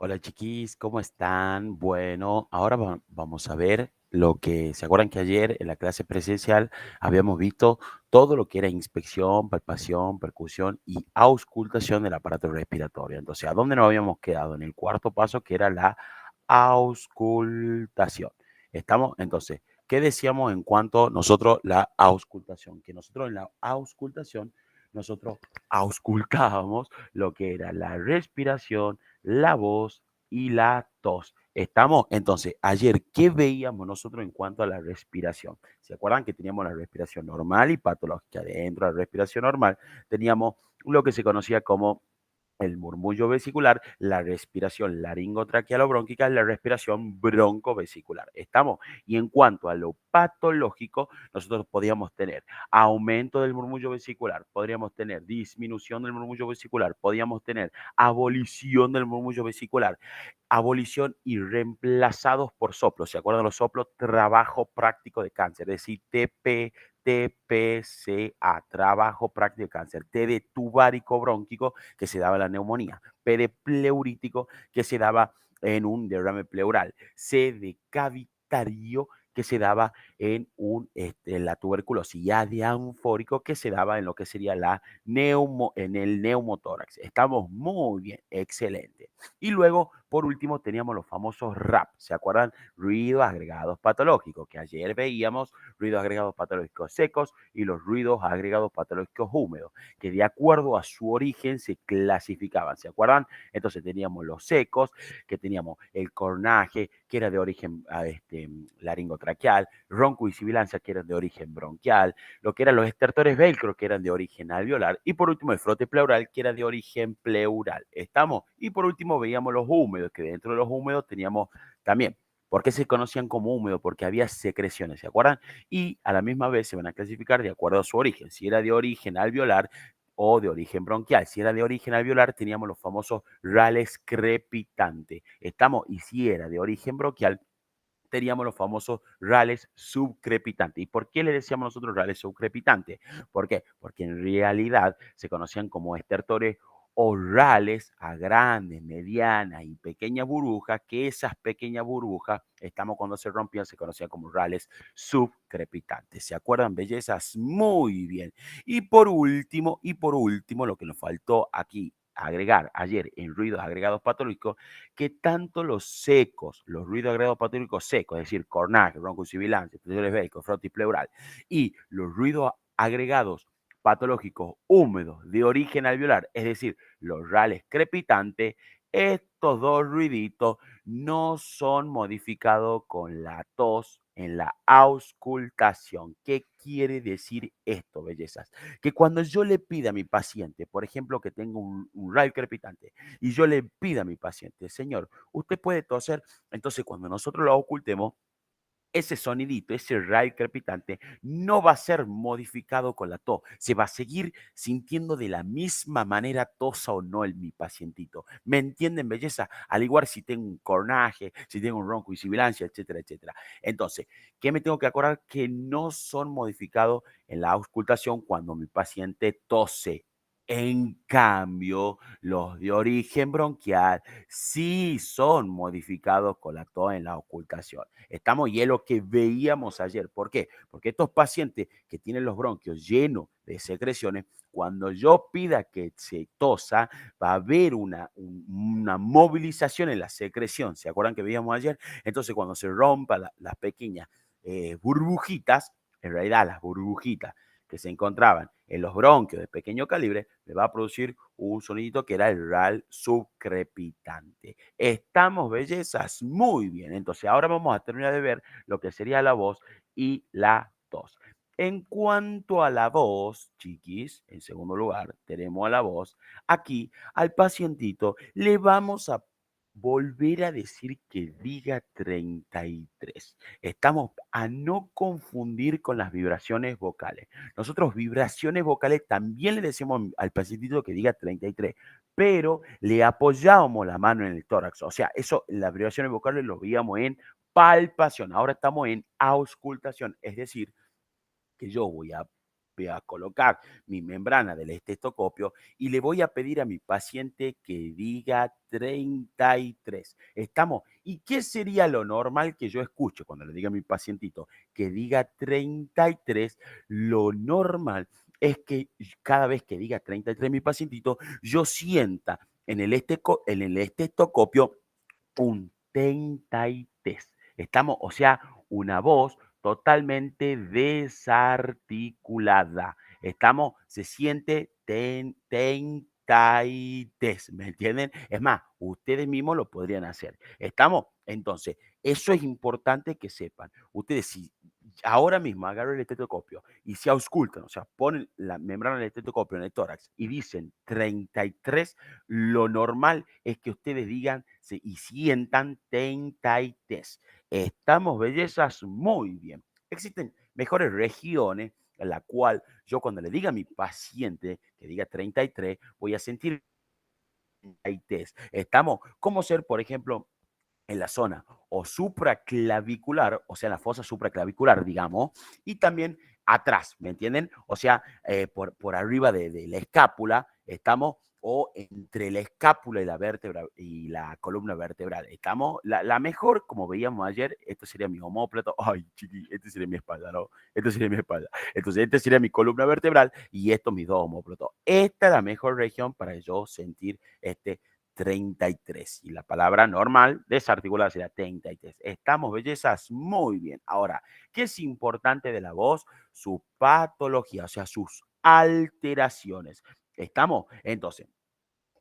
Hola chiquis, ¿cómo están? Bueno, ahora vamos a ver lo que, ¿se acuerdan que ayer en la clase presencial habíamos visto todo lo que era inspección, palpación, percusión y auscultación del aparato respiratorio? Entonces, ¿a dónde nos habíamos quedado? En el cuarto paso, que era la auscultación. ¿Estamos? Entonces, ¿qué decíamos en cuanto a nosotros la auscultación? Que nosotros en la auscultación, nosotros auscultábamos lo que era la respiración, la voz y la tos. ¿Estamos? Entonces, ayer, ¿qué veíamos nosotros en cuanto a la respiración? ¿Se acuerdan que teníamos la respiración normal y patológica? Dentro de la respiración normal teníamos lo que se conocía como el murmullo vesicular, la respiración laringotraqueal o brónquica, la respiración broncovesicular. ¿Estamos? Y en cuanto a lo patológico, nosotros podíamos tener aumento del murmullo vesicular, podríamos tener disminución del murmullo vesicular, podíamos tener abolición del murmullo vesicular, abolición y reemplazados por soplos. ¿Se acuerdan los soplos? Trabajo práctico de cáncer, es decir, TPCA, trabajo práctico de cáncer. T de tubárico brónquico, que se daba en la neumonía. P de pleurítico, que se daba en un derrame pleural. C de cavitario, que se daba en la tuberculosis. Y A de anfórico, que se daba en lo que sería en el neumotórax. Estamos muy bien, excelente. Y luego, por último, teníamos los famosos RAP, ¿se acuerdan? Ruidos agregados patológicos, que ayer veíamos ruidos agregados patológicos secos y los ruidos agregados patológicos húmedos, que de acuerdo a su origen se clasificaban, ¿se acuerdan? Entonces teníamos los secos, que teníamos el cornaje, que era de origen laringotraqueal, ronco y sibilancia, que eran de origen bronquial, lo que eran los estertores velcro, que eran de origen alveolar, y por último el frote pleural, que era de origen pleural. ¿Estamos? Y por último veíamos los húmedos, que dentro de los húmedos teníamos también. ¿Por qué se conocían como húmedos? Porque había secreciones, ¿se acuerdan? Y a la misma vez se van a clasificar de acuerdo a su origen. Si era de origen alveolar o de origen bronquial. Si era de origen alveolar, teníamos los famosos rales crepitantes. ¿Estamos? Y si era de origen bronquial, teníamos los famosos rales subcrepitantes. ¿Y por qué le decíamos nosotros rales subcrepitantes? ¿Por qué? Porque en realidad se conocían como estertores o rales a grandes, medianas y pequeñas burbujas, que esas pequeñas burbujas, estamos cuando se rompían, se conocían como rales subcrepitantes. ¿Se acuerdan, bellezas? Muy bien. Y por último, lo que nos faltó aquí agregar ayer en ruidos agregados patológicos, que tanto los secos, los ruidos agregados patológicos secos, es decir, cornaje, broncosibilancia, estertores bélicos, frotis pleural, y los ruidos agregados patológicos húmedos de origen alveolar, es decir, los rales crepitantes, estos dos ruiditos no son modificados con la tos en la auscultación. ¿Qué quiere decir esto, bellezas? Que cuando yo le pida a mi paciente, por ejemplo, que tenga un ral crepitante, y yo le pida a mi paciente, señor, usted puede toser, entonces cuando nosotros lo ocultemos, ese sonidito, ese ray crepitante, no va a ser modificado con la tos. Se va a seguir sintiendo de la misma manera, tosa o no mi pacientito. ¿Me entienden, belleza? Al igual si tengo un cornaje, si tengo un ronco y sibilancia, etcétera, etcétera. Entonces, ¿qué me tengo que acordar? Que no son modificados en la auscultación cuando mi paciente tose. En cambio, los de origen bronquial sí son modificados con la tos en la ocultación. Estamos y es lo que veíamos ayer. ¿Por qué? Porque estos pacientes que tienen los bronquios llenos de secreciones, cuando yo pida que se tosa, va a haber una movilización en la secreción. ¿Se acuerdan que veíamos ayer? Entonces, cuando se rompan las pequeñas burbujitas, en realidad las burbujitas que se encontraban en los bronquios de pequeño calibre, me va a producir un sonidito que era el RAL subcrepitante. Estamos, bellezas, muy bien. Entonces, ahora vamos a terminar de ver lo que sería la voz y la tos. En cuanto a la voz, chiquis, en segundo lugar, tenemos a la voz. Aquí al pacientito le vamos a volver a decir que diga 33. Estamos a no confundir con las vibraciones vocales. Nosotros vibraciones vocales también le decimos al pacientito que diga 33, pero le apoyábamos la mano en el tórax. O sea, eso, las vibraciones vocales lo veíamos en palpación. Ahora estamos en auscultación, es decir, que yo voy a voy a colocar mi membrana del estetoscopio y le voy a pedir a mi paciente que diga 33. ¿Estamos? ¿Y qué sería lo normal que yo escucho cuando le diga a mi pacientito que diga 33? Lo normal es que cada vez que diga 33 mi pacientito, yo sienta en el estetoscopio un tentaités. Estamos, o sea, una voz totalmente desarticulada. Estamos, se siente tentaités, ¿me entienden? Es más, ustedes mismos lo podrían hacer. Estamos, entonces, eso es importante que sepan. Ustedes, si ahora mismo agarran el estetoscopio y se auscultan, o sea, ponen la membrana del estetoscopio en el tórax y dicen 33, lo normal es que ustedes digan y sientan tentaités. Estamos, bellezas, muy bien. Existen mejores regiones en la cual yo cuando le diga a mi paciente que diga 33, voy a sentir tentaités. Estamos, como ser, por ejemplo, en la zona o supraclavicular, o sea, en la fosa supraclavicular, digamos, y también atrás, ¿me entienden? O sea, por arriba de la escápula estamos, o entre la escápula y la vértebra y la columna vertebral. Estamos, la mejor, como veíamos ayer, esto sería mi omóplato. Ay, chiqui, este sería mi espalda, ¿no? Esto sería mi espalda. Entonces, este sería mi columna vertebral y esto mis dos omóplatos. Esta es la mejor región para yo sentir este 33. Y la palabra normal, desarticulada, sería 33. Estamos, bellezas, muy bien. Ahora, ¿qué es importante de la voz? Su patología, o sea, sus alteraciones. ¿Estamos? Entonces,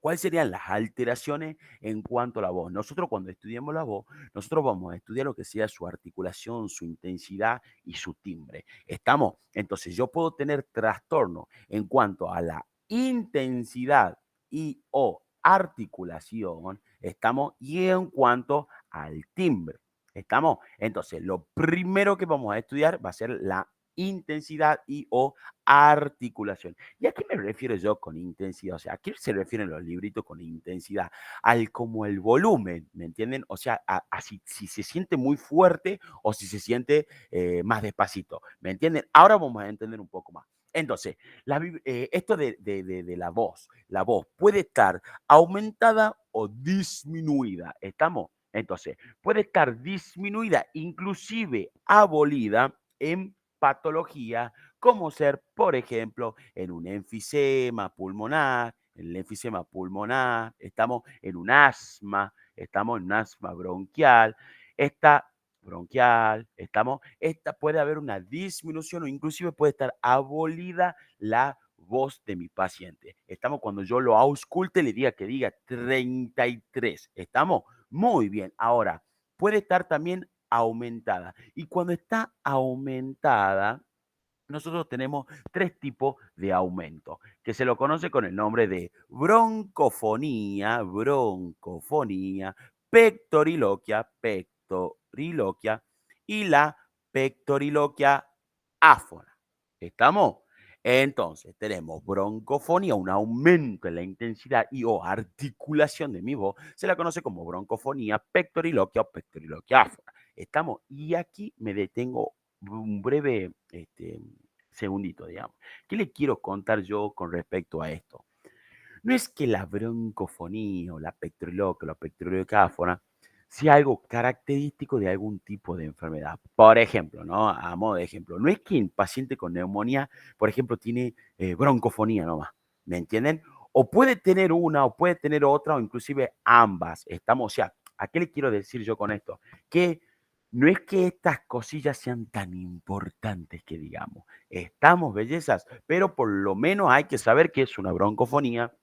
¿cuáles serían las alteraciones en cuanto a la voz? Nosotros cuando estudiamos la voz, nosotros vamos a estudiar lo que sea su articulación, su intensidad y su timbre. ¿Estamos? Entonces yo puedo tener trastorno en cuanto a la intensidad y o articulación, ¿estamos? Y en cuanto al timbre, ¿estamos? Entonces lo primero que vamos a estudiar va a ser la intensidad y o articulación. ¿Y a qué me refiero yo con intensidad? O sea, ¿a qué se refieren los libritos con intensidad? Al como el volumen, ¿me entienden? O sea, a si se siente muy fuerte o si se siente más despacito, ¿me entienden? Ahora vamos a entender un poco más. Entonces, esto de la voz puede estar aumentada o disminuida, ¿estamos? Entonces, puede estar disminuida, inclusive abolida en patología como ser, por ejemplo, en un enfisema pulmonar, en el enfisema pulmonar, estamos en un asma bronquial, esta esta puede haber una disminución o inclusive puede estar abolida la voz de mi paciente. Estamos cuando yo lo ausculte, le diga que diga 33. ¿Estamos? Muy bien. Ahora, puede estar también aumentada. Y cuando está aumentada, nosotros tenemos tres tipos de aumento, que se lo conoce con el nombre de broncofonía, pectoriloquia y la pectoriloquia áfona. ¿Estamos? Entonces, tenemos broncofonía, un aumento en la intensidad y o articulación de mi voz, se la conoce como broncofonía, pectoriloquia o pectoriloquia áfona. ¿Estamos? Y aquí me detengo un breve segundito, digamos. ¿Qué le quiero contar yo con respecto a esto? No es que la broncofonía o la pectoriloquia o la pectoriloquiáfona sea algo característico de algún tipo de enfermedad. Por ejemplo, ¿no? A modo de ejemplo, no es que el paciente con neumonía, por ejemplo, tiene broncofonía nomás, ¿me entienden? O puede tener una, o puede tener otra, o inclusive ambas. Estamos, o sea, ¿a qué le quiero decir yo con esto? Que no es que estas cosillas sean tan importantes que digamos. Estamos, bellezas, pero por lo menos hay que saber qué es una broncofonía,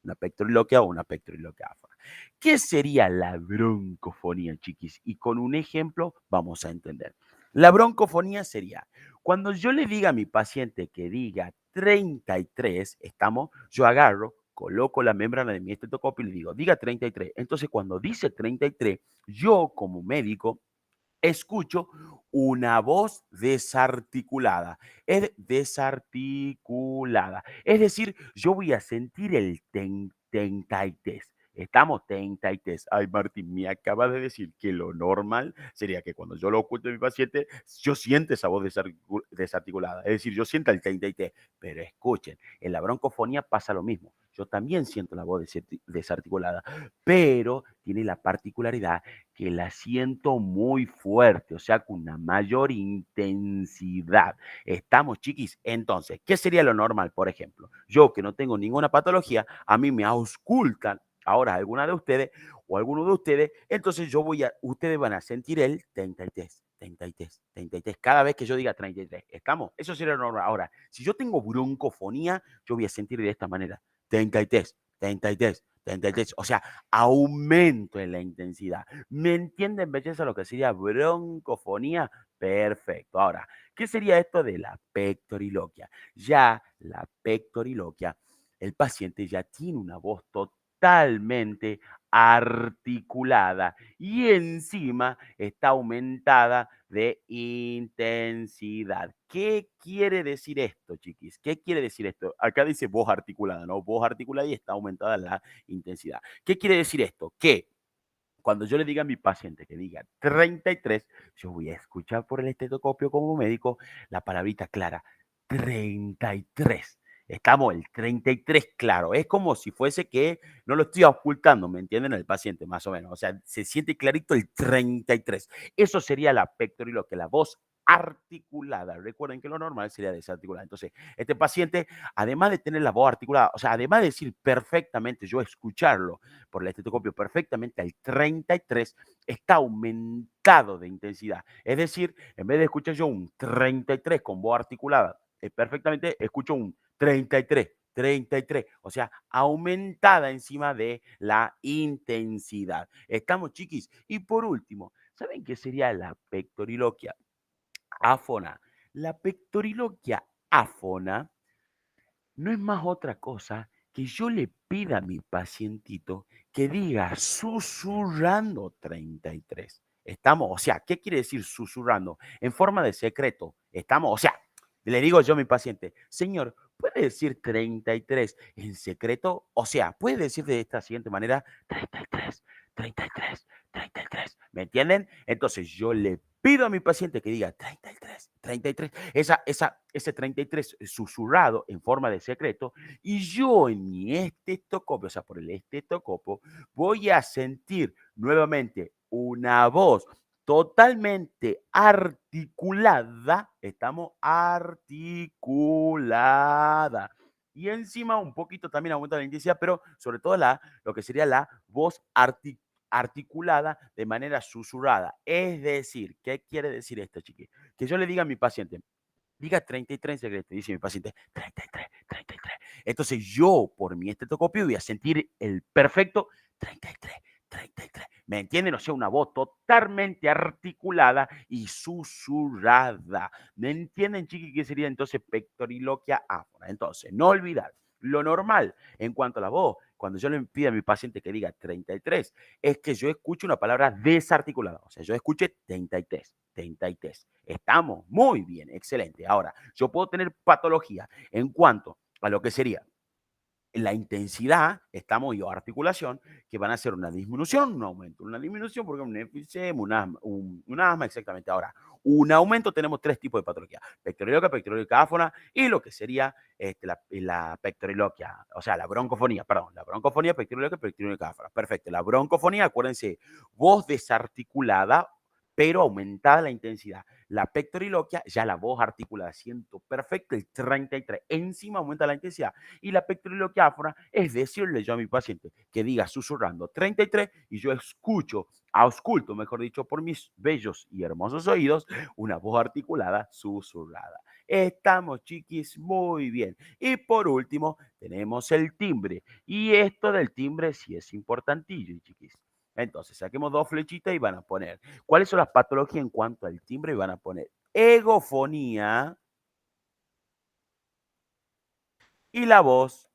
una pectoriloquia o una pectoriloquia áfona. ¿Qué sería la broncofonía, chiquis? Y con un ejemplo vamos a entender. La broncofonía sería cuando yo le diga a mi paciente que diga 33, estamos, yo agarro, coloco la membrana de mi estetoscopio y le digo, diga 33. Entonces, cuando dice 33, yo como médico escucho una voz desarticulada. Es desarticulada. Es decir, yo voy a sentir el tentaités. Estamos 33. Ay, Martín, me acaba de decir que lo normal sería que cuando yo lo oculto a mi paciente, yo siente esa voz desarticulada. Es decir, yo siento el 33. Pero escuchen, en la broncofonía pasa lo mismo. Yo también siento la voz desarticulada, pero tiene la particularidad que la siento muy fuerte, o sea, con una mayor intensidad. Estamos, chiquis. Entonces, ¿qué sería lo normal? Por ejemplo, yo que no tengo ninguna patología, a mí me auscultan ahora alguna de ustedes o alguno de ustedes, entonces ustedes van a sentir el 33, 33, 33, cada vez que yo diga 33. ¿Estamos? Eso sería lo normal. Ahora, si yo tengo broncofonía, yo voy a sentir de esta manera, 33, 33, 33, o sea, aumento en la intensidad. ¿Me entienden, belleza, lo que sería broncofonía? Perfecto. Ahora, ¿qué sería esto de la pectoriloquia? Ya la pectoriloquia, el paciente ya tiene una voz totalmente articulada y encima está aumentada de intensidad. ¿Qué quiere decir esto, chiquis? ¿Qué quiere decir esto? Acá dice voz articulada, ¿no? Voz articulada y está aumentada la intensidad. ¿Qué quiere decir esto? Que cuando yo le diga a mi paciente que diga 33, yo voy a escuchar por el estetoscopio como médico la palabrita clara, 33. Estamos el 33 claro. Es como si fuese que no lo estoy ocultando, ¿me entienden? El paciente, más o menos. O sea, se siente clarito el 33. Eso sería la pectoriloquia, la voz articulada. Recuerden que lo normal sería desarticulada. Entonces, este paciente, además de tener la voz articulada, o sea, además de decir perfectamente, yo escucharlo por el estetoscopio perfectamente al 33, está aumentado de intensidad. Es decir, en vez de escuchar yo un 33 con voz articulada, perfectamente escucho un 33, 33, o sea, aumentada encima de la intensidad. Estamos, chiquis. Y por último, ¿saben qué sería la pectoriloquia áfona? La pectoriloquia áfona no es más otra cosa que yo le pida a mi pacientito que diga susurrando 33. Estamos, o sea, ¿qué quiere decir susurrando? En forma de secreto. Estamos, o sea, le digo yo a mi paciente, señor, ¿puede decir 33 en secreto? O sea, puede decir de esta siguiente manera, 33, 33, 33. ¿Me entienden? Entonces yo le pido a mi paciente que diga 33, 33, ese 33 susurrado en forma de secreto, y yo en mi estetoscopio, o sea, por el estetoscopio, voy a sentir nuevamente una voz totalmente articulada, estamos articulada. Y encima un poquito también aumenta la intensidad, pero sobre todo lo que sería la voz articulada de manera susurrada. Es decir, ¿qué quiere decir esto, chiqui? Que yo le diga a mi paciente, diga 33 en secreto, dice mi paciente, 33, 33. Entonces yo, por mi estetoscopio, voy a sentir el perfecto 33, 33. ¿Me entienden? O sea, una voz totalmente articulada y susurrada. ¿Me entienden, chiqui? ¿Qué sería entonces pectoriloquia áfona? Entonces, no olvidar, lo normal en cuanto a la voz, cuando yo le pido a mi paciente que diga 33, es que yo escuche una palabra desarticulada. O sea, yo escuche 33, 33. Estamos muy bien, excelente. Ahora, yo puedo tener patología en cuanto a lo que sería la intensidad, estamos y articulación, que van a ser una disminución, un aumento. Una disminución porque un enfisema, un asma, exactamente. Ahora, un aumento, tenemos tres tipos de patología: pectoriloquia, pectoriloquia áfona y lo que sería la pectoriloquia, o sea, la broncofonía, perdón, la broncofonía, pectoriloquia, pectoriloquia áfona. Perfecto. La broncofonía, acuérdense, voz desarticulada, pero aumentada la intensidad. La pectoriloquia, ya la voz articulada, siento perfecto, el 33, encima aumenta la intensidad. Y la pectoriloquia áfona es decirle yo a mi paciente que diga susurrando 33 y yo escucho, ausculto, mejor dicho, por mis bellos y hermosos oídos, una voz articulada susurrada. Estamos, chiquis, muy bien. Y por último, tenemos el timbre. Y esto del timbre sí es importantillo, chiquis. Entonces, saquemos dos flechitas y van a poner cuáles son las patologías en cuanto al timbre y van a poner egofonía y la voz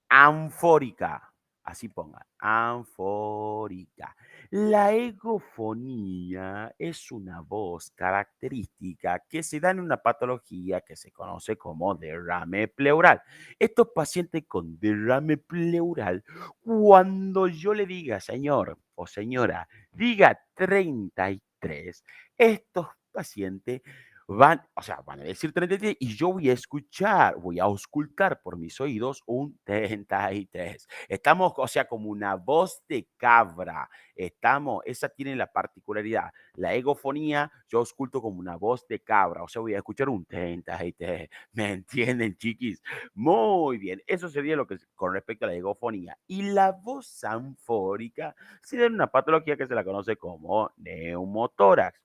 anfórica. Así ponga, anfórica. La egofonía es una voz característica que se da en una patología que se conoce como derrame pleural. Estos pacientes con derrame pleural, cuando yo le diga, señor o señora, diga 33, estos pacientes van a decir 33 y yo voy a escuchar, voy a auscultar por mis oídos un 33. Estamos, o sea, como una voz de cabra. Esa tiene la particularidad. La egofonía, yo ausculto como una voz de cabra, o sea, voy a escuchar un 33. ¿Me entienden, chiquis? Muy bien, eso sería lo que con respecto a la egofonía. Y la voz anfórica sería una patología que se la conoce como neumotórax.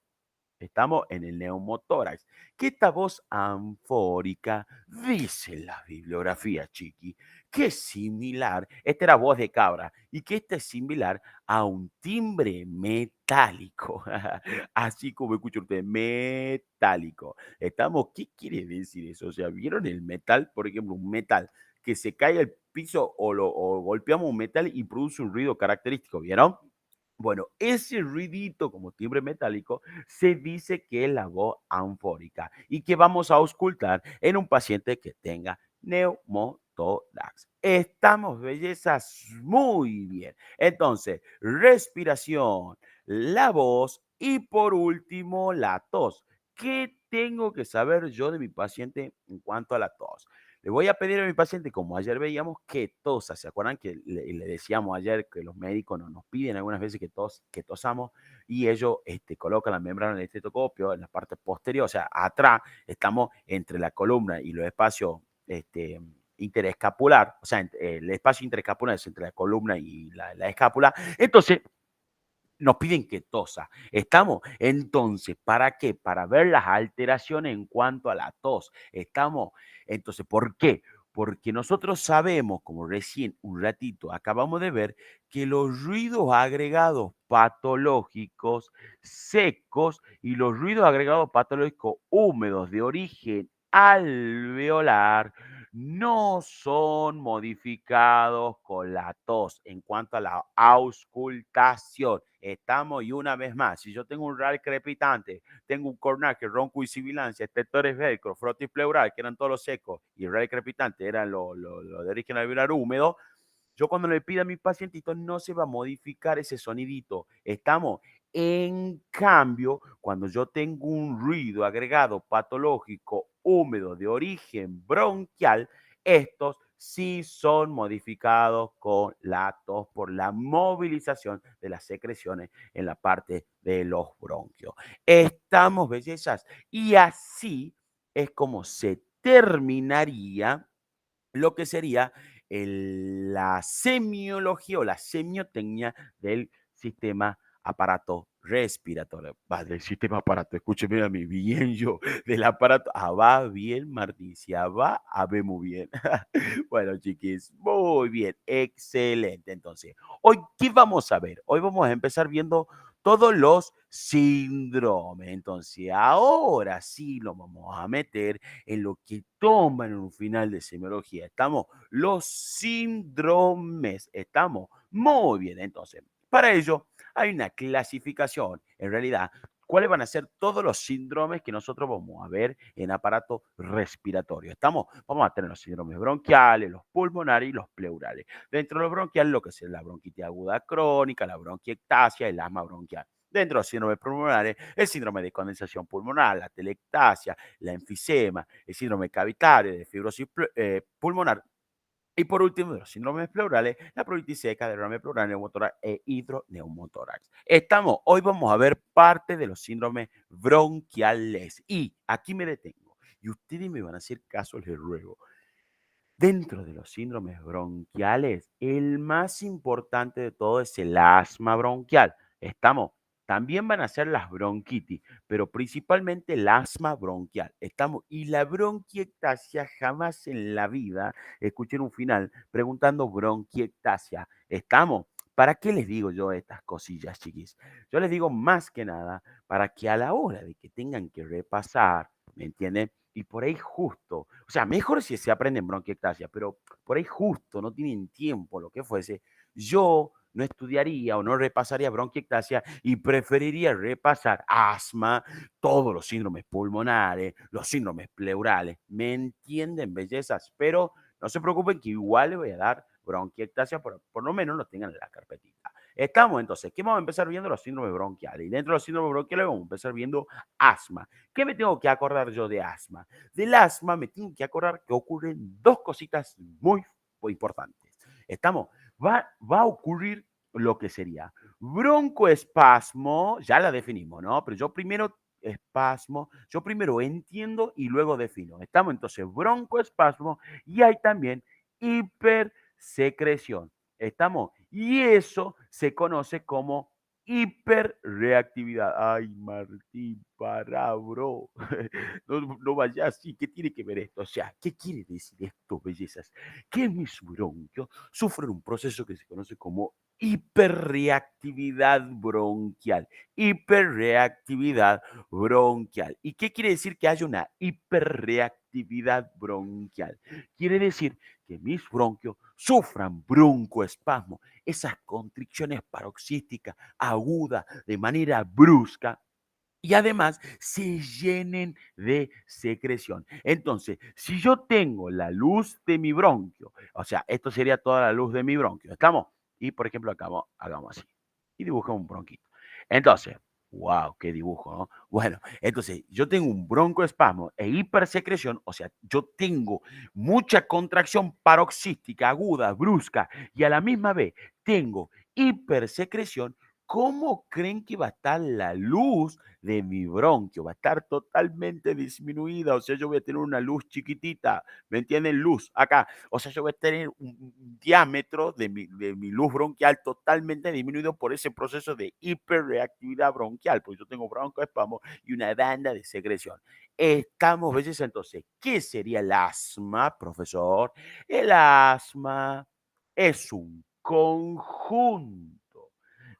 Estamos en el neumotórax. Que esta voz anfórica, dice la bibliografía, chiqui, que es similar, esta era voz de cabra, y que esta es similar a un timbre metálico. Así como escucha usted, metálico. ¿Qué quiere decir eso? O sea, ¿vieron el metal? Por ejemplo, un metal que se cae al piso o golpeamos un metal y produce un ruido característico, ¿vieron? Bueno, ese ruidito como timbre metálico se dice que es la voz anfórica y que vamos a auscultar en un paciente que tenga neumotórax. Estamos, bellezas, muy bien. Entonces, respiración, la voz y por último, la tos. ¿Qué tengo que saber yo de mi paciente en cuanto a la tos? Le voy a pedir a mi paciente, como ayer veíamos, que tosa. ¿Se acuerdan que le decíamos ayer que los médicos nos piden algunas veces que tosamos y ellos colocan la membrana del estetoscopio en la parte posterior, o sea, atrás, estamos entre la columna y los espacios interescapular, o sea, el espacio interescapular es entre la columna y la escápula. Entonces, nos piden que tosa. ¿Estamos? Entonces, ¿para qué? Para ver las alteraciones en cuanto a la tos. ¿Estamos? Entonces, ¿por qué? Porque nosotros sabemos, como recién un ratito acabamos de ver, que los ruidos agregados patológicos secos y los ruidos agregados patológicos húmedos de origen alveolar no son modificados con la tos en cuanto a la auscultación. Estamos, y una vez más, si yo tengo un RAL crepitante, tengo un cornaque, ronco y sibilancia, espectores velcro, frotis pleural, que eran todos los secos, y el RAL crepitante eran lo de origen alveolar húmedo, yo cuando le pida a mi pacientito no se va a modificar ese sonidito. Estamos. En cambio, cuando yo tengo un ruido agregado patológico húmedo de origen bronquial, estos sí son modificados con la tos por la movilización de las secreciones en la parte de los bronquios. Estamos, bellezas. Y así es como se terminaría lo que sería la semiología o la semiotecnia del sistema aparato respiratorio. Va, del sistema aparato, escúcheme a mí, bien yo, del aparato. Va bien, Marticia, va a ver muy bien. Bueno, chiquis, muy bien, excelente. Entonces, hoy, ¿qué vamos a ver? Hoy vamos a empezar viendo todos los síndromes. Entonces, ahora sí lo vamos a meter en lo que toman en un final de semiología. Estamos los síndromes. Estamos muy bien. Entonces, para ello hay una clasificación. En realidad, ¿cuáles van a ser todos los síndromes que nosotros vamos a ver en aparato respiratorio? Vamos a tener los síndromes bronquiales, los pulmonares y los pleurales. Dentro de los bronquiales, lo que es la bronquitis aguda crónica, la bronquiectasia, el asma bronquial. Dentro de los síndromes pulmonares, el síndrome de condensación pulmonar, la telectasia, la enfisema, el síndrome cavitario de fibrosis pulmonar. Y por último, de los síndromes pleurales, la pruritus seca, derrame pleural, neumotórax e hidroneumotórax. Hoy vamos a ver parte de los síndromes bronquiales. Y aquí me detengo. Y ustedes me van a hacer caso, les ruego. Dentro de los síndromes bronquiales, el más importante de todo es el asma bronquial. Estamos. También van a ser las bronquitis, pero principalmente el asma bronquial. Estamos. Y la bronquiectasia jamás en la vida escuché un final preguntando bronquiectasia. Estamos. ¿Para qué les digo yo estas cosillas, chiquis? Yo les digo más que nada para que a la hora de que tengan que repasar, ¿me entienden? Y por ahí justo, o sea, mejor si se aprende en bronquiectasia, pero por ahí justo no tienen tiempo, lo que fuese, yo no estudiaría o no repasaría bronquiectasia y preferiría repasar asma, todos los síndromes pulmonares, los síndromes pleurales. ¿Me entienden, bellezas? Pero no se preocupen que igual le voy a dar bronquiectasia, por lo menos lo tengan en la carpetita. Estamos entonces, ¿qué vamos a empezar viendo? Los síndromes bronquiales. Y dentro de los síndromes bronquiales vamos a empezar viendo asma. ¿Qué me tengo que acordar yo de asma? Del asma me tengo que acordar que ocurren dos cositas muy importantes. Estamos, va a ocurrir lo que sería broncoespasmo, ya la definimos, ¿no? Pero yo primero espasmo, yo primero entiendo y luego defino. Estamos entonces broncoespasmo y hay también hipersecreción. Estamos, y eso se conoce como hiperreactividad. Ay, Martín, para, bro. No vaya así. ¿Qué tiene que ver esto? O sea, ¿qué quiere decir esto, bellezas? Que mis bronquios sufren un proceso que se conoce como hiperreactividad bronquial. Hiperreactividad bronquial. ¿Y qué quiere decir que haya una hiperreactividad bronquial? Quiere decir que mis bronquios sufran broncoespasmo, esas constricciones paroxísticas agudas de manera brusca y además se llenen de secreción. Entonces, si yo tengo la luz de mi bronquio, o sea, esto sería toda la luz de mi bronquio, ¿estamos? Y por ejemplo, hagamos así y dibujamos un bronquito. Entonces, wow, qué dibujo, ¿no? Bueno, entonces yo tengo un broncoespasmo e hipersecreción, o sea, yo tengo mucha contracción paroxística aguda, brusca, y a la misma vez tengo hipersecreción. ¿Cómo creen que va a estar la luz de mi bronquio? Va a estar totalmente disminuida, o sea, yo voy a tener una luz chiquitita, ¿me entienden? Luz acá, o sea, yo voy a tener un diámetro de mi luz bronquial totalmente disminuido por ese proceso de hiperreactividad bronquial, pues yo tengo broncoespasmo y una banda de secreción. Estamos, ¿ves? Entonces, ¿qué sería el asma, profesor? El asma es un conjunto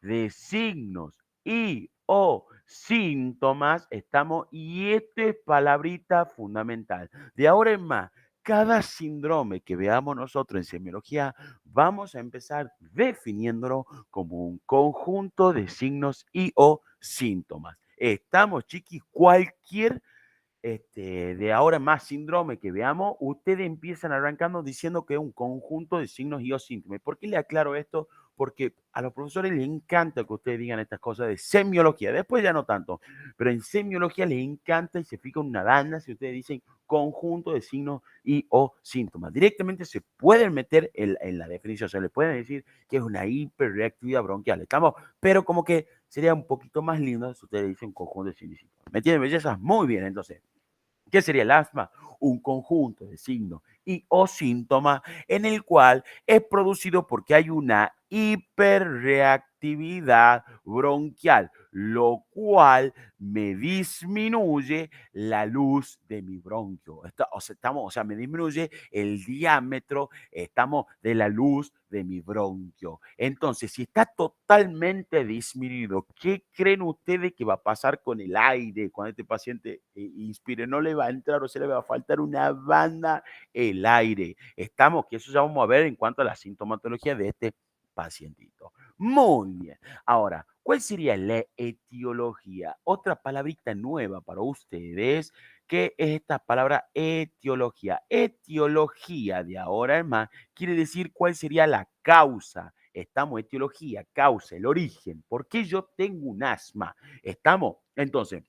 de signos y o síntomas, estamos, y esta es palabrita fundamental. De ahora en más, cada síndrome que veamos nosotros en semiología, vamos a empezar definiéndolo como un conjunto de signos y o síntomas. Estamos, chiquis, cualquier de ahora más síndrome que veamos, ustedes empiezan arrancando diciendo que es un conjunto de signos y o síntomas. ¿Por qué le aclaro esto? Porque a los profesores les encanta que ustedes digan estas cosas de semiología. Después ya no tanto, pero en semiología les encanta y se fija una banda si ustedes dicen conjunto de signos y o síntomas. Directamente se pueden meter en la definición, o sea, le pueden decir que es una hiperreactividad bronquial. Estamos, pero como que sería un poquito más lindo si ustedes dicen conjunto de signos y síntomas. ¿Me entienden, bellezas? Muy bien, entonces. ¿Qué sería el asma? Un conjunto de signos y o síntomas en el cual es producido porque hay una hiperreactividad bronquial, lo cual me disminuye la luz de mi bronquio. O sea, me disminuye el diámetro, estamos, de la luz de mi bronquio. Entonces, si está totalmente disminuido, ¿qué creen ustedes que va a pasar con el aire cuando este paciente inspire? No le va a entrar o se le va a faltar una banda el aire. Estamos, que eso ya vamos a ver en cuanto a la sintomatología de este pacientito. Muy bien. Ahora, ¿cuál sería la etiología? Otra palabrita nueva para ustedes, que es esta palabra etiología. Etiología de ahora en más quiere decir cuál sería la causa. Estamos, etiología, causa, el origen. ¿Por qué yo tengo un asma? Estamos, entonces,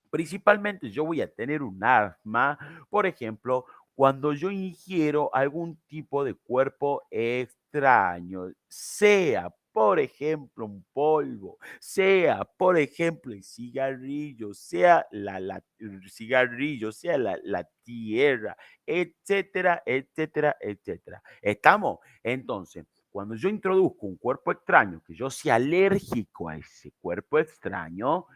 principalmente yo voy a tener un asma, por ejemplo, cuando yo ingiero algún tipo de cuerpo extraño, sea, por ejemplo, un polvo, sea, por ejemplo, el cigarrillo, sea el cigarrillo, sea la tierra, etcétera, etcétera, etcétera. ¿Estamos? Entonces, cuando yo introduzco un cuerpo extraño, que yo sea alérgico a ese cuerpo extraño,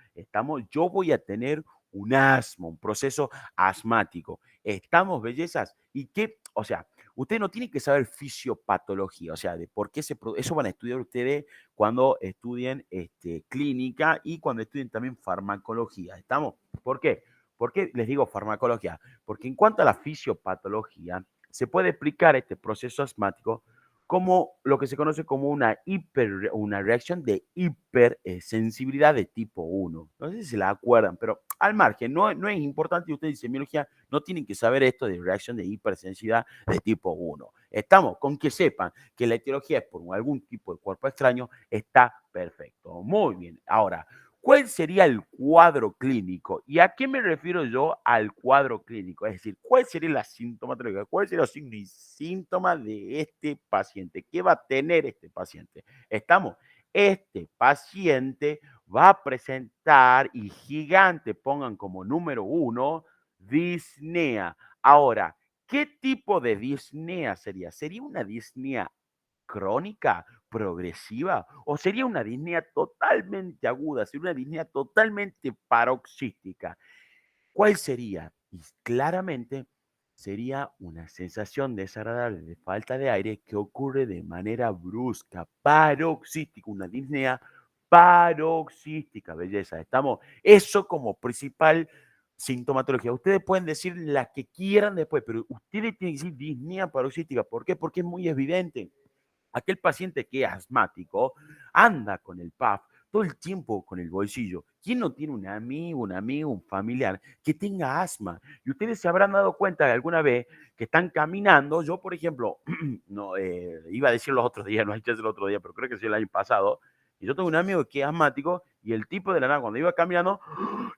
yo voy a tener un asma, un proceso asmático. Estamos, bellezas. ¿Y qué? O sea, usted no tiene que saber fisiopatología, o sea, de por qué eso van a estudiar ustedes cuando estudien clínica y cuando estudien también farmacología. ¿Estamos? ¿Por qué? ¿Por qué les digo farmacología? Porque en cuanto a la fisiopatología, se puede explicar este proceso asmático como lo que se conoce como una reacción de hipersensibilidad de tipo 1. No sé si se la acuerdan, pero al margen, no es importante. Ustedes dicen biología, no tienen que saber esto de reacción de hipersensibilidad de tipo 1. Estamos con que sepan que la etiología es por algún tipo de cuerpo extraño, está perfecto. Muy bien. Ahora, ¿cuál sería el cuadro clínico? ¿Y a qué me refiero yo al cuadro clínico? Es decir, ¿cuál sería la sintomatología? ¿Cuál sería los signos y síntomas de este paciente? ¿Qué va a tener este paciente? ¿Estamos? Este paciente va a presentar, y gigante, pongan como número 1, disnea. Ahora, ¿qué tipo de disnea sería? ¿Sería una disnea crónica, progresiva, o sería una disnea totalmente aguda, sería una disnea totalmente paroxística? ¿Cuál sería? Y claramente sería una sensación desagradable de falta de aire que ocurre de manera brusca, paroxística, una disnea paroxística, belleza. Estamos, eso como principal sintomatología. Ustedes pueden decir la que quieran después, pero ustedes tienen que decir disnea paroxística. ¿Por qué? Porque es muy evidente. Aquel paciente que es asmático anda con el PAF todo el tiempo con el bolsillo. ¿Quién no tiene un amigo, un familiar que tenga asma? Y ustedes se habrán dado cuenta de alguna vez que están caminando. Yo, por ejemplo, no, iba a decir los otros días, no hay chance el otro día, pero creo que sí el año pasado. Y yo tengo un amigo que es asmático y el tipo de la nada, cuando iba caminando,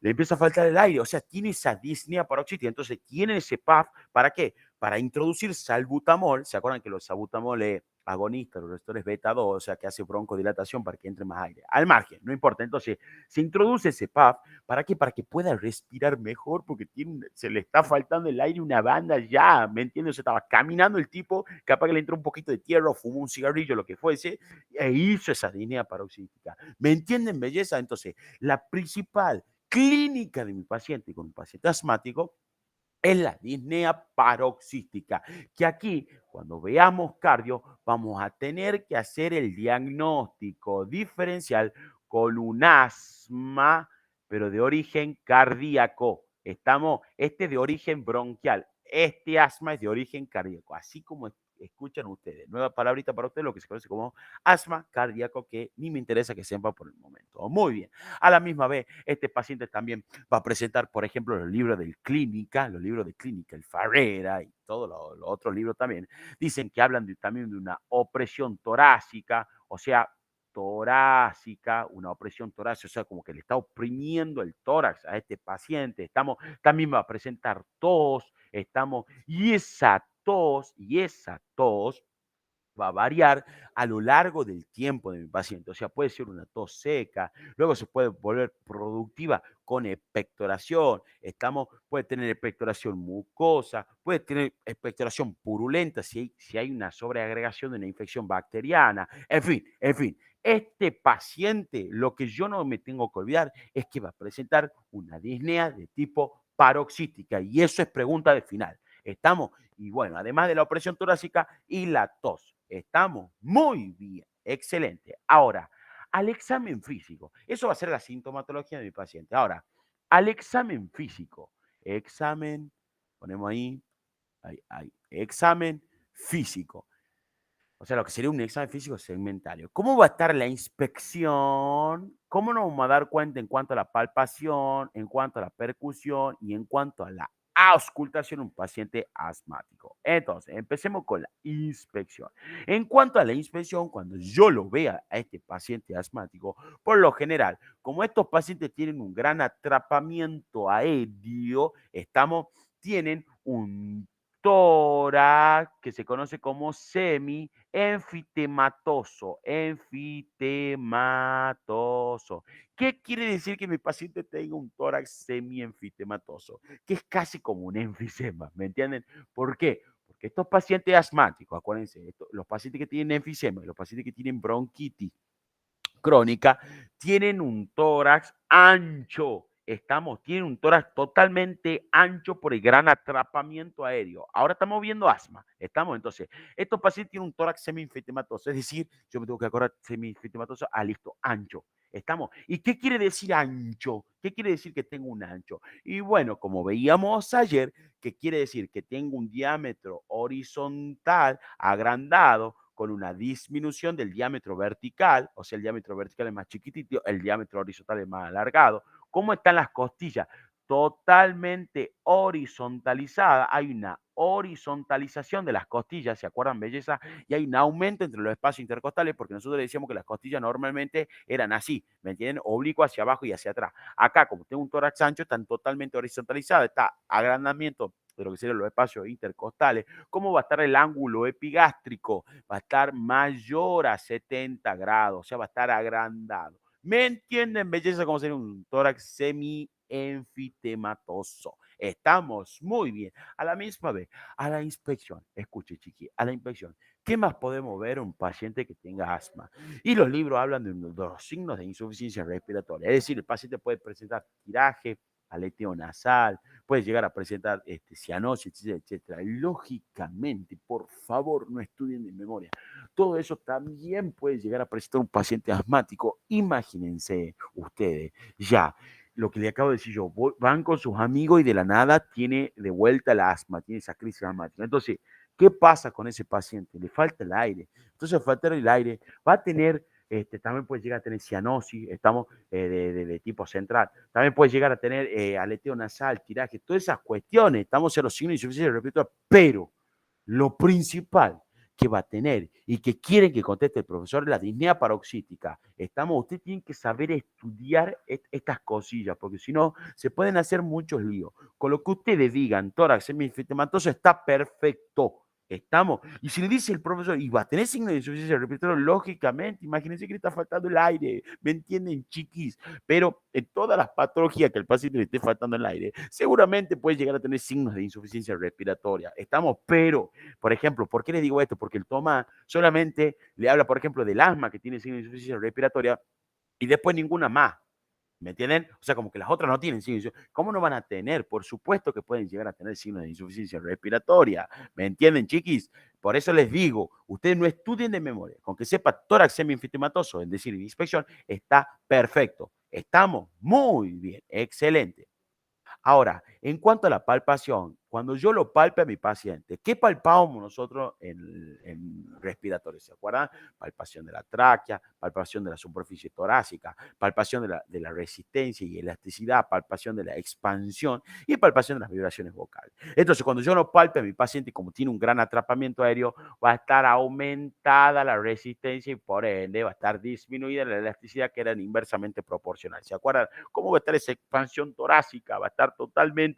le empieza a faltar el aire. O sea, tiene esa disnea paroxística. Entonces, tiene ese PAF. ¿Para qué? Para introducir salbutamol. ¿Se acuerdan que los salbutamol es agonista, los receptores beta 2, o sea, que hace broncodilatación para que entre más aire? Al margen, no importa. Entonces, se introduce ese PAF. ¿Para qué? Para que pueda respirar mejor, porque se le está faltando el aire una banda ya, ¿me entiendes? Se estaba caminando el tipo, capaz que le entró un poquito de tierra o fumó un cigarrillo, lo que fuese, e hizo esa disnea paroxística. ¿Me entienden, belleza? Entonces, la principal clínica de mi paciente con un paciente asmático es la disnea paroxística, que aquí, cuando veamos cardio, vamos a tener que hacer el diagnóstico diferencial con un asma, pero de origen cardíaco. Estamos, este de origen bronquial, este asma es de origen cardíaco, así como escuchan ustedes. Nueva palabrita para ustedes, lo que se conoce como asma cardíaco, que ni me interesa que sepa por el momento. Muy bien. A la misma vez, este paciente también va a presentar, por ejemplo, los libros de clínica, el Farrera y todos los otros libros también, dicen que hablan también de una opresión torácica, o sea, una opresión torácica, o sea, como que le está oprimiendo el tórax a este paciente. También va a presentar tos, y esa tos va a variar a lo largo del tiempo de mi paciente. O sea, puede ser una tos seca, luego se puede volver productiva con expectoración. Puede tener expectoración mucosa, puede tener expectoración purulenta si hay una sobreagregación de una infección bacteriana. En fin. Este paciente, lo que yo no me tengo que olvidar es que va a presentar una disnea de tipo paroxística, y eso es pregunta de final. ¿Estamos? Y bueno, además de la opresión torácica y la tos. Estamos muy bien, excelente. Ahora, al examen físico, eso va a ser la sintomatología de mi paciente. Ahora, al examen físico, examen, ponemos ahí, examen físico. O sea, lo que sería un examen físico segmentario. ¿Cómo va a estar la inspección? ¿Cómo nos vamos a dar cuenta en cuanto a la palpación, en cuanto a la percusión y en cuanto a la auscultación de un paciente asmático? Entonces, empecemos con la inspección. En cuanto a la inspección, cuando yo lo vea a este paciente asmático, por lo general, como estos pacientes tienen un gran atrapamiento aéreo, tienen un tórax que se conoce como semi-enfitematoso. ¿Qué quiere decir que mi paciente tenga un tórax semi-enfitematoso? Que es casi como un enfisema, ¿me entienden? ¿Por qué? Porque estos pacientes asmáticos, acuérdense, los pacientes que tienen enfisema y los pacientes que tienen bronquitis crónica, tienen un tórax ancho. Tienen un tórax totalmente ancho por el gran atrapamiento aéreo. Ahora estamos viendo asma. Entonces, estos pacientes tienen un tórax semi-enfitematoso, es decir, yo me tengo que acordar semi-enfitematoso, listo, ancho. ¿Y qué quiere decir ancho? ¿Qué quiere decir que tengo un ancho? Y bueno, como veíamos ayer, ¿qué quiere decir? Que tengo un diámetro horizontal agrandado con una disminución del diámetro vertical, o sea, el diámetro vertical es más chiquitito, el diámetro horizontal es más alargado. ¿Cómo están las costillas? Totalmente horizontalizada. Hay una horizontalización de las costillas, ¿se acuerdan, belleza? Y hay un aumento entre los espacios intercostales, porque nosotros decíamos que las costillas normalmente eran así, ¿me entienden? Oblicuo hacia abajo y hacia atrás. Acá, como tengo un tórax ancho, están totalmente horizontalizadas, está agrandamiento de lo que serían los espacios intercostales. ¿Cómo va a estar el ángulo epigástrico? Va a estar mayor a 70 grados, o sea, va a estar agrandado. ¿Me entienden, belleza, cómo sería un tórax semi-enfitematoso? Estamos muy bien. A la misma vez, a la inspección, escuche, chiqui, a la inspección, ¿qué más podemos ver en un paciente que tenga asma? Y los libros hablan de los signos de insuficiencia respiratoria. Es decir, el paciente puede presentar tiraje, aleteo nasal, puede llegar a presentar cianosis, etcétera, etcétera. Lógicamente, por favor, no estudien de memoria. Todo eso también puede llegar a presentar un paciente asmático. Imagínense ustedes, ya, lo que le acabo de decir yo, van con sus amigos y de la nada tiene de vuelta el asma, tiene esa crisis asmática. Entonces, ¿qué pasa con ese paciente? Le falta el aire. Entonces, al faltar el aire, va a tener, también puede llegar a tener cianosis, estamos de tipo central. También puede llegar a tener aleteo nasal, tiraje, todas esas cuestiones. Estamos en los signos de insuficiencia respiratoria, pero lo principal que va a tener y que quieren que conteste el profesor es la disnea paroxítica. Usted tiene que saber estudiar estas cosillas, porque si no, se pueden hacer muchos líos. Con lo que ustedes digan, tórax semienfisematoso está perfecto. Estamos. Y si le dice el profesor, y va a tener signo de insuficiencia respiratoria, lógicamente, imagínense que le está faltando el aire. ¿Me entienden, chiquis? Pero en todas las patologías que el paciente le esté faltando el aire, seguramente puede llegar a tener signos de insuficiencia respiratoria. Estamos, pero, por ejemplo, ¿por qué les digo esto? Porque el Tomás solamente le habla, por ejemplo, del asma que tiene signos de insuficiencia respiratoria y después ninguna más. ¿Me entienden? O sea, como que las otras no tienen signos. ¿Cómo no van a tener? Por supuesto que pueden llegar a tener signos de insuficiencia respiratoria. ¿Me entienden, chiquis? Por eso les digo, ustedes no estudien de memoria. Con que sepa tórax semienfisematoso, es decir, en inspección, está perfecto. Estamos muy bien, excelente. Ahora, en cuanto a la palpación, cuando yo lo palpe a mi paciente, ¿qué palpamos nosotros en respiratorio? ¿Se acuerdan? Palpación de la tráquea, palpación de la superficie torácica, palpación de la resistencia y elasticidad, palpación de la expansión y palpación de las vibraciones vocales. Entonces, cuando yo lo palpe a mi paciente, como tiene un gran atrapamiento aéreo, va a estar aumentada la resistencia y por ende va a estar disminuida la elasticidad, que eran inversamente proporcional. ¿Se acuerdan? ¿Cómo va a estar esa expansión torácica? Va a estar totalmente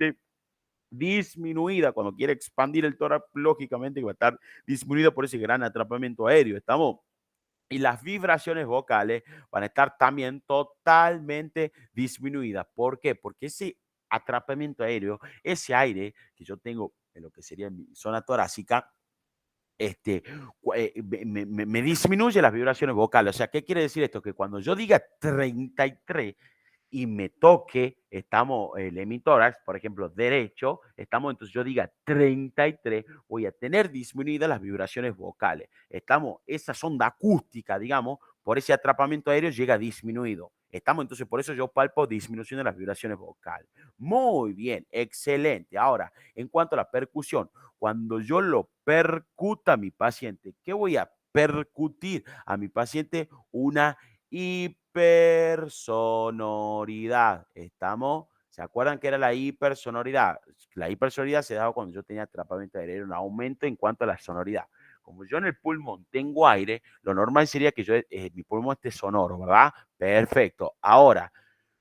disminuida. Cuando quiere expandir el tórax, lógicamente va a estar disminuida por ese gran atrapamiento aéreo. ¿Estamos? Y las vibraciones vocales van a estar también totalmente disminuidas. ¿Por qué? Porque ese atrapamiento aéreo, ese aire que yo tengo en lo que sería mi zona torácica, este, me disminuye las vibraciones vocales. O sea, ¿qué quiere decir esto? Que cuando yo diga 33 y me toque, estamos, el hemitórax, por ejemplo, derecho, estamos, entonces yo diga 33, voy a tener disminuidas las vibraciones vocales. Estamos, esa sonda acústica, digamos, por ese atrapamiento aéreo llega disminuido. Estamos, entonces, por eso yo palpo disminución de las vibraciones vocales. Muy bien, excelente. Ahora, en cuanto a la percusión, cuando yo lo percuta a mi paciente, ¿qué voy a percutir a mi paciente? Una hipersonoridad. ¿Estamos? ¿Se acuerdan que era la hipersonoridad? La hipersonoridad se daba cuando yo tenía atrapamiento aéreo, un aumento en cuanto a la sonoridad. Como yo en el pulmón tengo aire, lo normal sería que mi pulmón esté sonoro, ¿verdad? Perfecto. Ahora,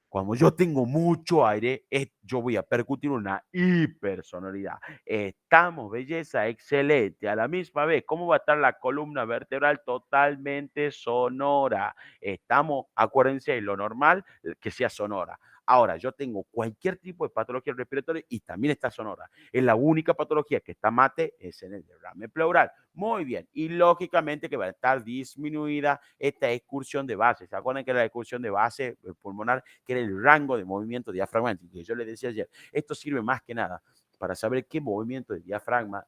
cuando yo tengo mucho aire, yo voy a percutir una hipersonoridad. Estamos, belleza, excelente. A la misma vez, ¿cómo va a estar la columna vertebral totalmente sonora? Estamos, acuérdense, lo normal que sea sonora. Ahora, yo tengo cualquier tipo de patología respiratoria y también está sonora. Es la única patología que está mate, es en el derrame pleural. Muy bien. Y lógicamente que va a estar disminuida esta excursión de base. ¿Se acuerdan que la excursión de base pulmonar, que era el rango de movimiento diafragmático? Que yo les decía ayer, esto sirve más que nada para saber qué movimiento de diafragma,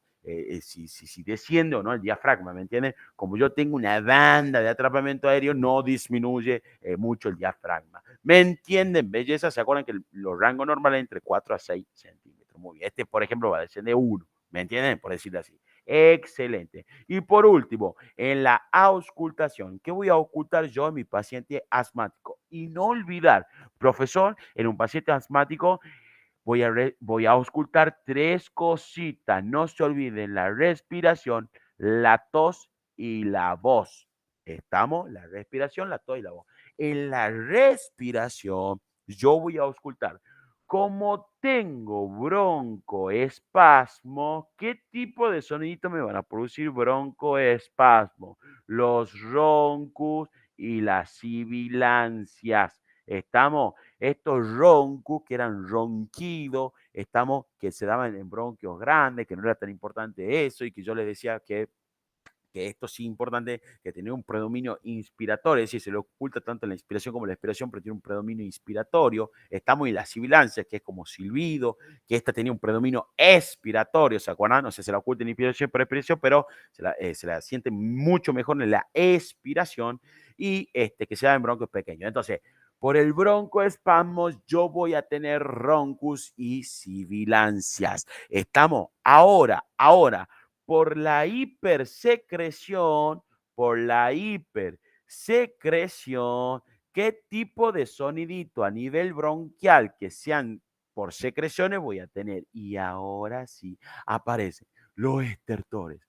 si desciende o no el diafragma, ¿me entienden? Como yo tengo una banda de atrapamiento aéreo, no disminuye mucho el diafragma. ¿Me entienden, belleza? ¿Se acuerdan que los rangos normales entre 4 a 6 centímetros? Muy bien. Por ejemplo, va a descender 1. ¿Me entienden? Por decirlo así. Excelente. Y por último, en la auscultación, ¿qué voy a ocultar yo en mi paciente asmático? Y no olvidar, profesor, en un paciente asmático voy a auscultar 3 cositas. No se olviden la respiración, la tos y la voz. ¿Estamos? La respiración, la tos y la voz. En la respiración, yo voy a auscultar. Como tengo broncoespasmo, ¿qué tipo de sonidito me van a producir broncoespasmo? Los roncus y las sibilancias. ¿Estamos? Estos roncus, que eran ronquidos, que se daban en bronquios grandes, que no era tan importante eso, y que yo les decía que esto sí es importante, que tenía un predominio inspiratorio, es decir, se le oculta tanto la inspiración como la expiración, pero tiene un predominio inspiratorio. Estamos en la sibilancia, que es como silbido, que esta tenía un predominio expiratorio, ¿se acuerdan? No sé, se la oculta en inspiración por expiración, pero se la siente mucho mejor en la expiración y que se da en bronquios pequeños. Entonces, por el broncoespasmo yo voy a tener roncus y sibilancias. Estamos ahora, por la hipersecreción, ¿qué tipo de sonidito a nivel bronquial que sean por secreciones voy a tener? Y ahora sí aparecen los estertores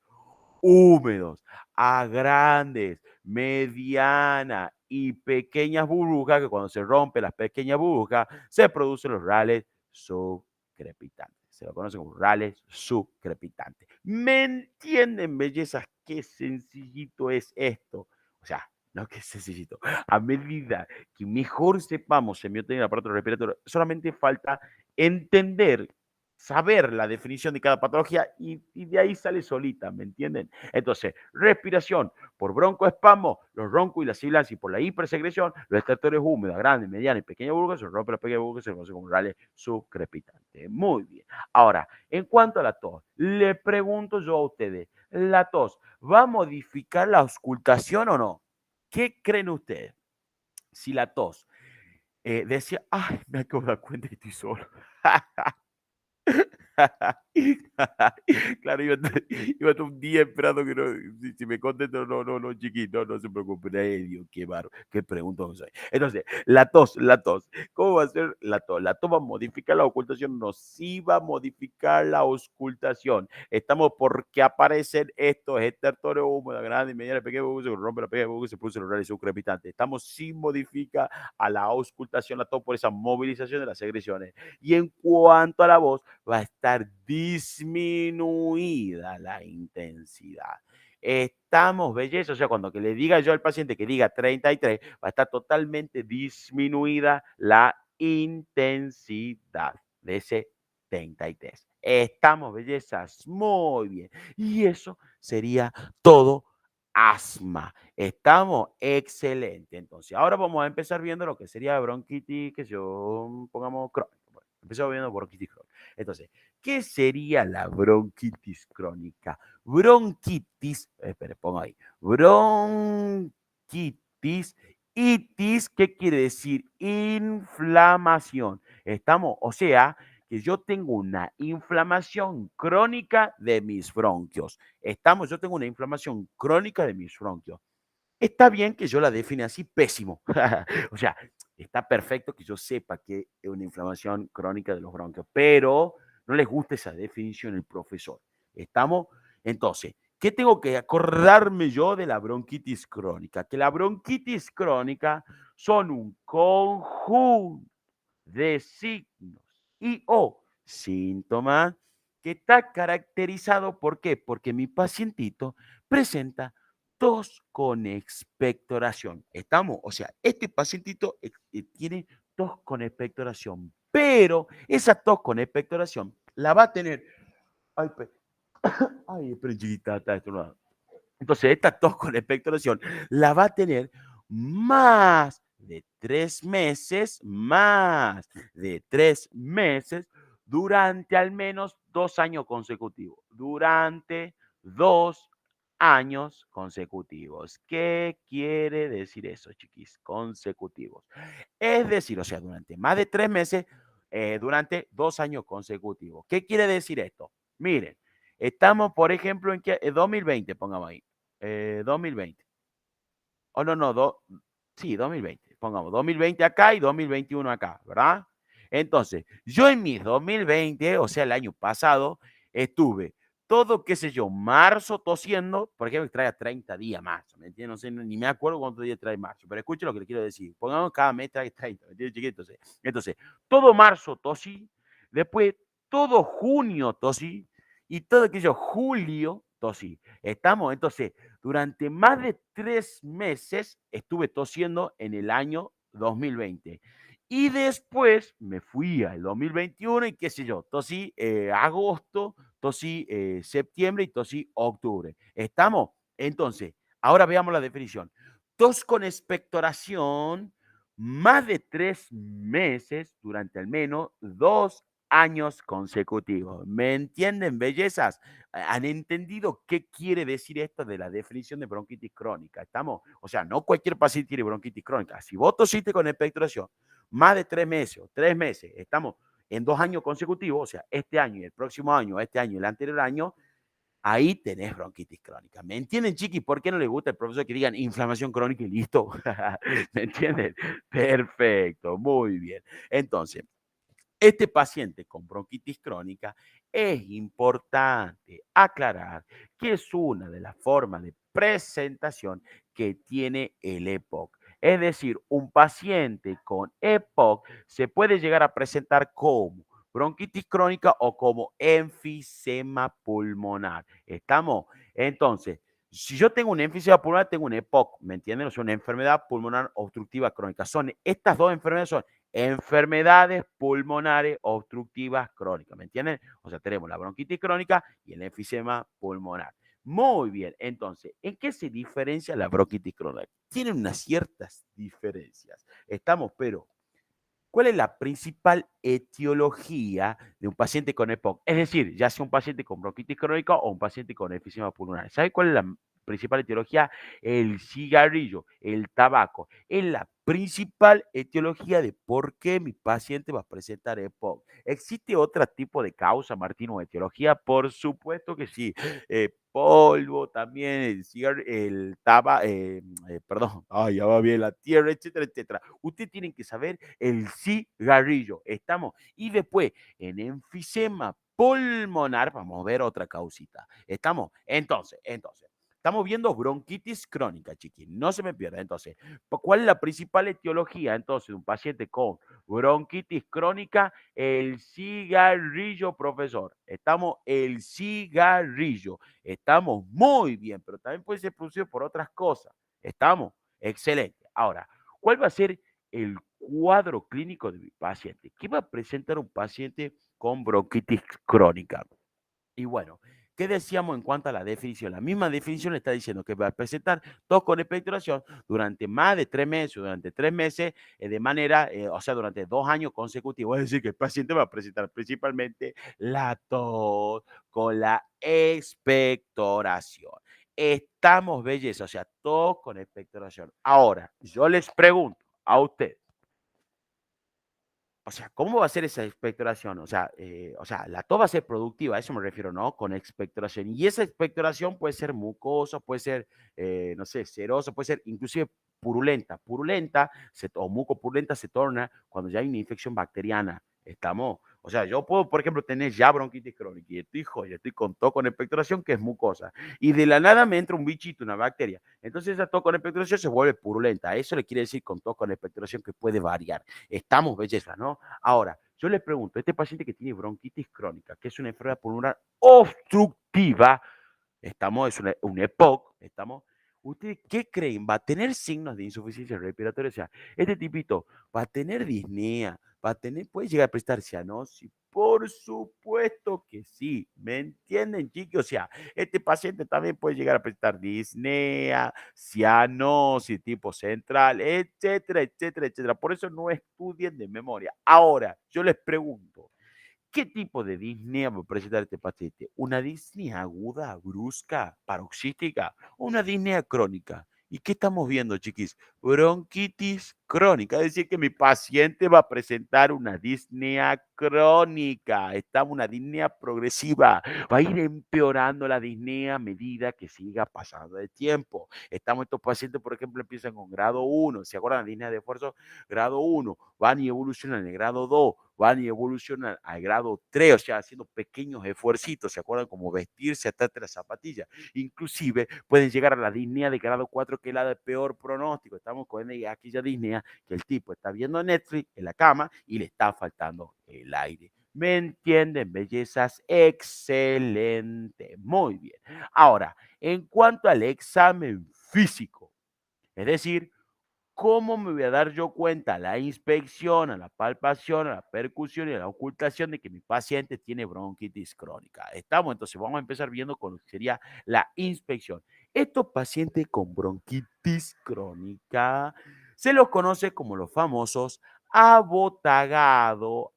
húmedos a grandes, medianas y pequeñas burbujas, que cuando se rompen las pequeñas burbujas se producen los rales subcrepitantes. Se lo conoce como rales subcrepitantes. ¿Me entienden, bellezas? Qué sencillito es esto. O sea, no que sencillito. A medida que mejor sepamos semiotécnica del aparato respiratorio, solamente falta entender, saber la definición de cada patología y de ahí sale solita, ¿me entienden? Entonces, respiración por broncoespasmo, los roncos y la sibilancia, y por la hipersecreción, los estertores húmedos, grandes, medianas y pequeñas burbujas, se rompen las pequeñas burbujas, se conoce como rales subcrepitantes. Muy bien. Ahora, en cuanto a la tos, le pregunto yo a ustedes, ¿la tos va a modificar la auscultación o no? ¿Qué creen ustedes? Si la tos decía, ay, me acabo de dar cuenta que estoy solo. Claro, iba a estar un día esperando que no, si me contesto, no, chiquito, no se preocupe, ay, Dios, qué barro, qué pregunta soy. Entonces, la tos, ¿cómo va a ser la tos? La tos va a modificar la ocultación, no, sí va a modificar la auscultación. Estamos porque aparecen estos estertores húmedos, grandes, medianos, pequeños, se rompe la pequeña, se produce el horario subcrepitante. Estamos sí modifica a la auscultación, la tos por esa movilización de las secreciones. Y en cuanto a la voz, va a estar disminuida la intensidad. Estamos, belleza, o sea, cuando que le diga yo al paciente que diga 33, va a estar totalmente disminuida la intensidad de ese 33. Estamos, bellezas, muy bien. Y eso sería todo asma. Estamos excelente. Entonces, ahora vamos a empezar viendo lo que sería bronquitis, que yo pongamos crónico. Bueno, empezamos viendo bronquitis crónica. Entonces, ¿qué sería la bronquitis crónica? Bronquitis, espere, pongo ahí. Bronquitis, itis, ¿qué quiere decir? Inflamación. Estamos, o sea, que yo tengo una inflamación crónica de mis bronquios. Yo tengo una inflamación crónica de mis bronquios. Está bien que yo la define así, pésimo. O sea, está perfecto que yo sepa que es una inflamación crónica de los bronquios, pero no les gusta esa definición el profesor. ¿Estamos? Entonces, ¿qué tengo que acordarme yo de la bronquitis crónica? Que la bronquitis crónica son un conjunto de signos y o síntomas que está caracterizado, ¿por qué? Porque mi pacientito presenta tos con expectoración. ¿Estamos? O sea, este pacientito tiene tos con expectoración, pero esa tos con expectoración la va a tener. Ay, ay, pero chiquita, está estornudando. Entonces, esta tos con expectoración la va a tener más de 3 meses, durante al menos 2 años consecutivos. Durante 2 años consecutivos. ¿Qué quiere decir eso, chiquis? Consecutivos. Es decir, o sea, durante más de 3 meses, durante 2 años consecutivos. ¿Qué quiere decir esto? Miren, Estamos, por ejemplo, en que 2020, pongamos ahí. 2020. O no, no, sí, 2020, pongamos 2020 acá y 2021 acá, ¿verdad? Entonces, yo en mis 2020, o sea, el año pasado, estuve todo, qué sé yo, marzo tosiendo, por ejemplo, trae 30 días marzo, ¿me entiendes? No sé, ni me acuerdo cuántos días trae marzo, pero escuche lo que le quiero decir. Pongamos cada mes trae 30, ¿me entiendes, chiquito? Entonces, todo marzo tosí, después todo junio tosí y todo aquello julio tosí. ¿Estamos? Entonces, durante más de 3 meses estuve tosiendo en el año 2020. Y después me fui al 2021 y qué sé yo, tosí agosto, tosí septiembre y tosí octubre. ¿Estamos? Entonces, ahora veamos la definición. Tos con expectoración más de 3 meses durante al menos 2 años consecutivos. ¿Me entienden, bellezas? ¿Han entendido qué quiere decir esto de la definición de bronquitis crónica? Estamos, o sea, no cualquier paciente tiene bronquitis crónica. Si vos tosiste con expectoración más de 3 meses o 3 meses, estamos en 2 años consecutivos, o sea, este año y el próximo año, este año y el anterior año, ahí tenés bronquitis crónica. ¿Me entienden, chiquis? ¿Por qué no le gusta al profesor que digan inflamación crónica y listo? ¿Me entienden? Perfecto, muy bien. Entonces, este paciente con bronquitis crónica es importante aclarar que es una de las formas de presentación que tiene el EPOC. Es decir, un paciente con EPOC se puede llegar a presentar como bronquitis crónica o como enfisema pulmonar. ¿Estamos? Entonces, si yo tengo un enfisema pulmonar, tengo un EPOC, ¿me entienden? O sea, una enfermedad pulmonar obstructiva crónica. Estas dos enfermedades son enfermedades pulmonares obstructivas crónicas, ¿me entienden? O sea, tenemos la bronquitis crónica y el enfisema pulmonar. Muy bien, entonces, ¿en qué se diferencia la bronquitis crónica? Tienen unas ciertas diferencias. Estamos, pero ¿cuál es la principal etiología de un paciente con EPOC? Es decir, ya sea un paciente con bronquitis crónica o un paciente con enfisema pulmonar. ¿Sabe cuál es la principal etiología? El cigarrillo, el tabaco. Es la principal etiología de por qué mi paciente va a presentar EPOC. ¿Existe otro tipo de causa, Martín, o etiología? Por supuesto que sí. Polvo, también el cigarro, el tabaco, perdón, ay, ya va bien, la tierra, etcétera, etcétera. Ustedes tienen que saber el cigarrillo, ¿estamos? Y después, en enfisema pulmonar, vamos a ver otra causita, ¿estamos? Entonces, estamos viendo bronquitis crónica, chiquín, no se me pierda. Entonces, ¿cuál es la principal etiología entonces de un paciente con bronquitis crónica? El cigarrillo, profesor. Estamos, el cigarrillo. Estamos muy bien, pero también puede ser producido por otras cosas. Estamos, excelente. Ahora, ¿cuál va a ser el cuadro clínico de mi paciente? ¿Qué va a presentar un paciente con bronquitis crónica? Y bueno, ¿qué decíamos en cuanto a la definición? La misma definición le está diciendo que va a presentar tos con expectoración durante más de 3 meses, durante 3 meses, de manera, o sea, durante 2 años consecutivos. Es decir, que el paciente va a presentar principalmente la tos con la expectoración. Estamos belleza, o sea, tos con expectoración. Ahora, yo les pregunto a ustedes, o sea, ¿cómo va a ser esa expectoración? O sea, la tos va a ser productiva, a eso me refiero, ¿no? Con expectoración. Y esa expectoración puede ser mucosa, puede ser, no sé, serosa, puede ser inclusive purulenta. Purulenta o mucopurulenta se torna cuando ya hay una infección bacteriana. Estamos, o sea, yo puedo, por ejemplo, tener ya bronquitis crónica y estoy, joder, estoy con tos con expectoración que es mucosa. Y de la nada me entra un bichito, una bacteria. Entonces esa tos con expectoración se vuelve purulenta. Eso le quiere decir con tos con expectoración que puede variar. Estamos, belleza, ¿no? Ahora, yo le pregunto, este paciente que tiene bronquitis crónica, que es una enfermedad pulmonar obstructiva, estamos, es un EPOC, estamos, ¿ustedes qué creen? ¿Va a tener signos de insuficiencia respiratoria? O sea, este tipito va a tener disnea, puede llegar a presentar cianosis. Por supuesto que sí, ¿me entienden, chicos? O sea, este paciente también puede llegar a presentar disnea, cianosis tipo central, etcétera, etcétera, etcétera. Por eso no estudien de memoria. Ahora, yo les pregunto, ¿qué tipo de disnea va a presentar este paciente? ¿Una disnea aguda, brusca, paroxística o una disnea crónica? ¿Y qué estamos viendo, chiquis? Bronquitis crónica, es decir, que mi paciente va a presentar una disnea crónica, estamos una disnea progresiva, va a ir empeorando la disnea a medida que siga pasando el tiempo. Estos pacientes, por ejemplo, empiezan con grado 1, ¿se acuerdan? La disnea de esfuerzo, grado 1, van y evolucionan al grado 2, van y evolucionan al grado 3, o sea, haciendo pequeños esfuercitos, ¿se acuerdan? Como vestirse hasta las zapatillas. Inclusive pueden llegar a la disnea de grado 4, que es la de peor pronóstico. Estamos con aquella disnea que el tipo está viendo Netflix en la cama y le está faltando el aire. ¿Me entienden, bellezas? Excelente. Muy bien. Ahora, en cuanto al examen físico, es decir, ¿cómo me voy a dar yo cuenta a la inspección, a la palpación, a la percusión y a la ocultación de que mi paciente tiene bronquitis crónica? Estamos, entonces vamos a empezar viendo con lo que sería la inspección. Estos pacientes con bronquitis crónica se los conoce como los famosos abotagado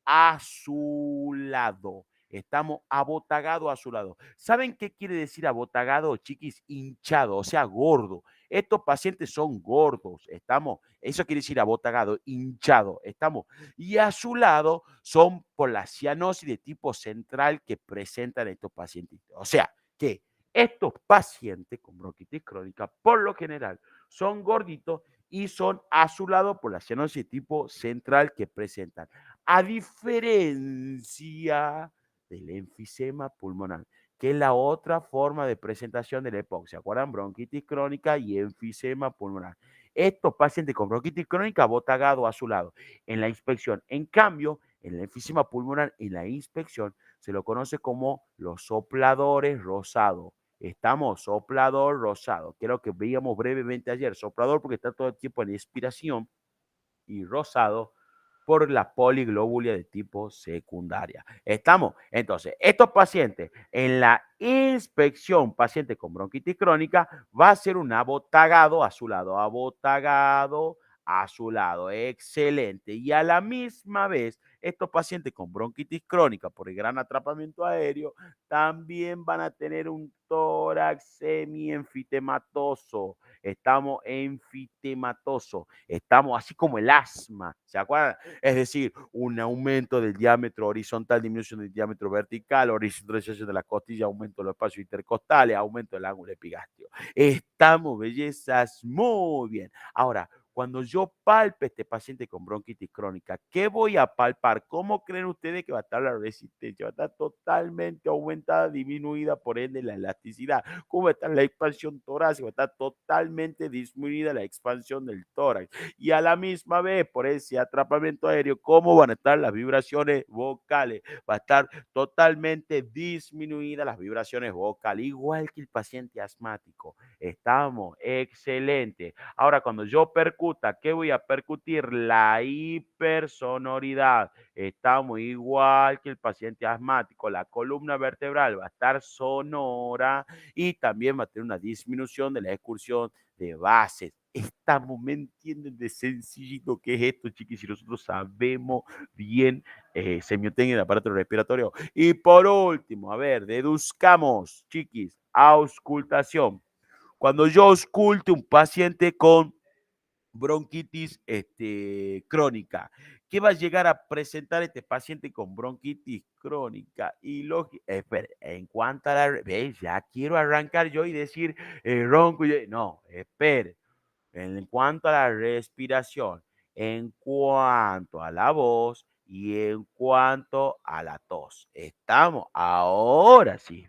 azulado. Estamos abotagado azulado. ¿Saben qué quiere decir abotagado, chiquis? Hinchado, o sea, gordo. Estos pacientes son gordos, estamos, eso quiere decir abotagado, hinchado, estamos. Y a su lado son por la cianosis de tipo central que presentan estos pacientes. O sea, que estos pacientes con bronquitis crónica, por lo general, son gorditos y son azulados por la cianosis de tipo central que presentan. A diferencia del enfisema pulmonar, que es la otra forma de presentación de la EPOC. ¿Se acuerdan? Bronquitis crónica y enfisema pulmonar. Estos pacientes con bronquitis crónica, botagado a su lado en la inspección. En cambio, en el enfisema pulmonar, en la inspección, se lo conoce como los sopladores rosados. Estamos, soplador rosado. Quiero que veíamos brevemente ayer. Soplador porque está todo el tiempo en expiración y rosado por la poliglobulia de tipo secundaria. ¿Estamos? Entonces, estos pacientes en la inspección, paciente con bronquitis crónica, va a ser un abotagado a su lado. Excelente. Y a la misma vez, estos pacientes con bronquitis crónica por el gran atrapamiento aéreo también van a tener un tórax semienfitematoso. Estamos enfitematoso. Estamos así como el asma. ¿Se acuerdan? Es decir, un aumento del diámetro horizontal, disminución del diámetro vertical, horizontalización de la costilla, aumento de los espacios intercostales, aumento del ángulo epigastrio. Estamos, bellezas, muy bien. Ahora, cuando yo palpe este paciente con bronquitis crónica, ¿qué voy a palpar? ¿Cómo creen ustedes que va a estar la resistencia? Va a estar totalmente aumentada, disminuida, por ende la elasticidad. ¿Cómo va a estar la expansión torácica? Va a estar totalmente disminuida la expansión del tórax. Y a la misma vez, por ese atrapamiento aéreo, ¿cómo van a estar las vibraciones vocales? Va a estar totalmente disminuida las vibraciones vocales, igual que el paciente asmático. Estamos, excelente. Ahora, cuando yo percuta, ¿qué voy a percutir? La hipersonoridad. Estamos igual que el paciente asmático. La columna vertebral va a estar sonora y también va a tener una disminución de la excursión de bases. Estamos, ¿me entienden de sencillito que es esto, chiquis? Si nosotros sabemos bien semiotecnia del aparato respiratorio. Y por último, a ver, deduzcamos, chiquis, auscultación. Cuando yo ausculte un paciente con bronquitis crónica, ¿qué va a llegar a presentar este paciente con bronquitis crónica? Y espere, en cuanto a la, ¿ves? Ya quiero arrancar yo y decir ronco, no, espere. En cuanto a la respiración, en cuanto a la voz y en cuanto a la tos. Estamos ahora sí,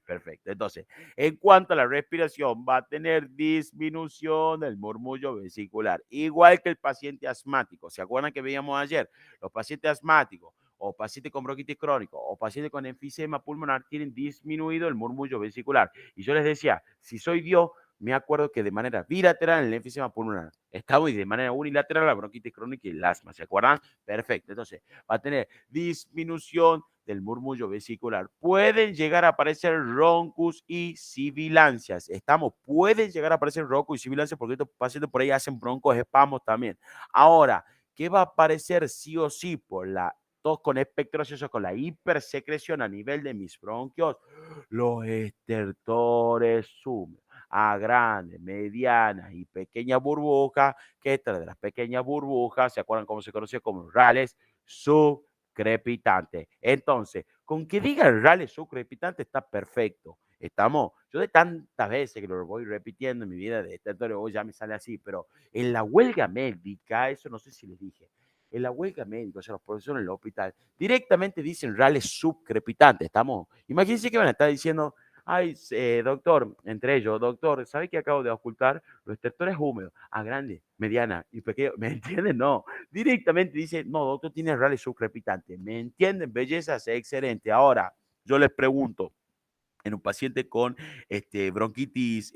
perfecto. Entonces, en cuanto a la respiración, va a tener disminución del murmullo vesicular, igual que el paciente asmático. ¿Se acuerdan que veíamos ayer? Los pacientes asmáticos o pacientes con bronquitis crónico o pacientes con enfisema pulmonar tienen disminuido el murmullo vesicular. Y yo les decía, si soy Dios, me acuerdo que de manera bilateral el enfisema pulmonar estamos y de manera unilateral la bronquitis crónica y el asma. ¿Se acuerdan? Perfecto. Entonces, va a tener disminución del murmullo vesicular. Pueden llegar a aparecer roncus y sibilancias. Pueden llegar a aparecer roncus y sibilancias porque estos pacientes por ahí hacen broncos espamos también. Ahora, ¿qué va a aparecer sí o sí por la tos con espectro gaseoso, con la hipersecreción a nivel de mis bronquios, los estertores húmedos a grandes, medianas y pequeñas burbujas, que esta de las pequeñas burbujas, ¿se acuerdan cómo se conocía? Como rales subcrepitantes. Entonces, con que diga rales subcrepitantes está perfecto. Estamos, yo de tantas veces que lo voy repitiendo en mi vida de estertores, hoy ya me sale así, pero en la huelga médica, eso no sé si les dije, en la huelga médica, o sea, los profesores en el hospital, directamente dicen rales subcrepitantes, ¿estamos? Imagínense que van a estar diciendo, ay, doctor, entre ellos, doctor, ¿sabe que acabo de ocultar? Los estertores húmedos, a grande, mediana y pequeño, ¿me entienden? No, directamente dice, no, doctor, tiene rales subcrepitantes, ¿me entienden? Bellezas, excelente. Ahora, yo les pregunto, en un paciente con bronquitis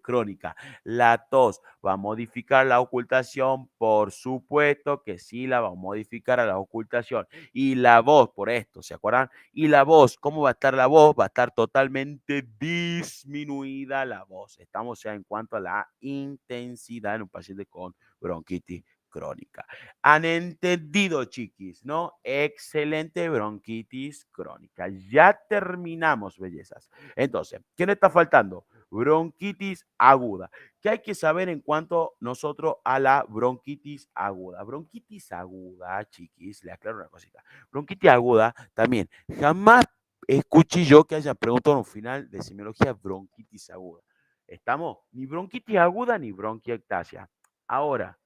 crónica. La tos va a modificar la ocultación, por supuesto que sí la va a modificar a la ocultación. Y la voz, por esto, ¿se acuerdan? Y la voz, ¿cómo va a estar la voz? Va a estar totalmente disminuida la voz. Estamos ya en cuanto a la intensidad en un paciente con bronquitis crónica. Han entendido, chiquis, ¿no? Excelente bronquitis crónica. Ya terminamos, bellezas. Entonces, ¿qué nos está faltando? Bronquitis aguda. ¿Qué hay que saber en cuanto nosotros a la bronquitis aguda? Bronquitis aguda, chiquis, le aclaro una cosita. Bronquitis aguda también. Jamás escuché yo que haya preguntado en un final de semiología bronquitis aguda. ¿Estamos? Ni bronquitis aguda ni bronquiectasia. Ahora,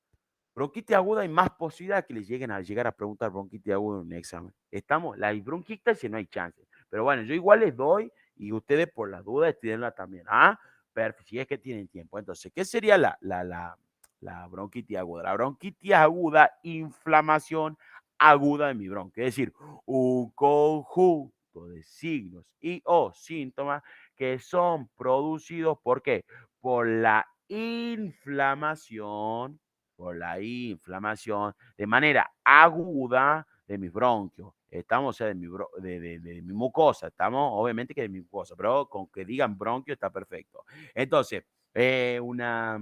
bronquitis aguda hay más posibilidad que le lleguen a llegar a preguntar bronquitis aguda en un examen. Estamos, la bronquitis no hay chance. Pero bueno, yo igual les doy y ustedes por la duda estudienla también. Ah, perfecto, si es que tienen tiempo. Entonces, ¿qué sería la bronquitis aguda? La bronquitis aguda, inflamación aguda de mi bronquio. Es decir, un conjunto de signos y o síntomas que son producidos ¿por qué? Por la inflamación de manera aguda de mis bronquios. Estamos, o sea, de mi mucosa, estamos, obviamente que de mi mucosa, pero con que digan bronquio está perfecto. Entonces, una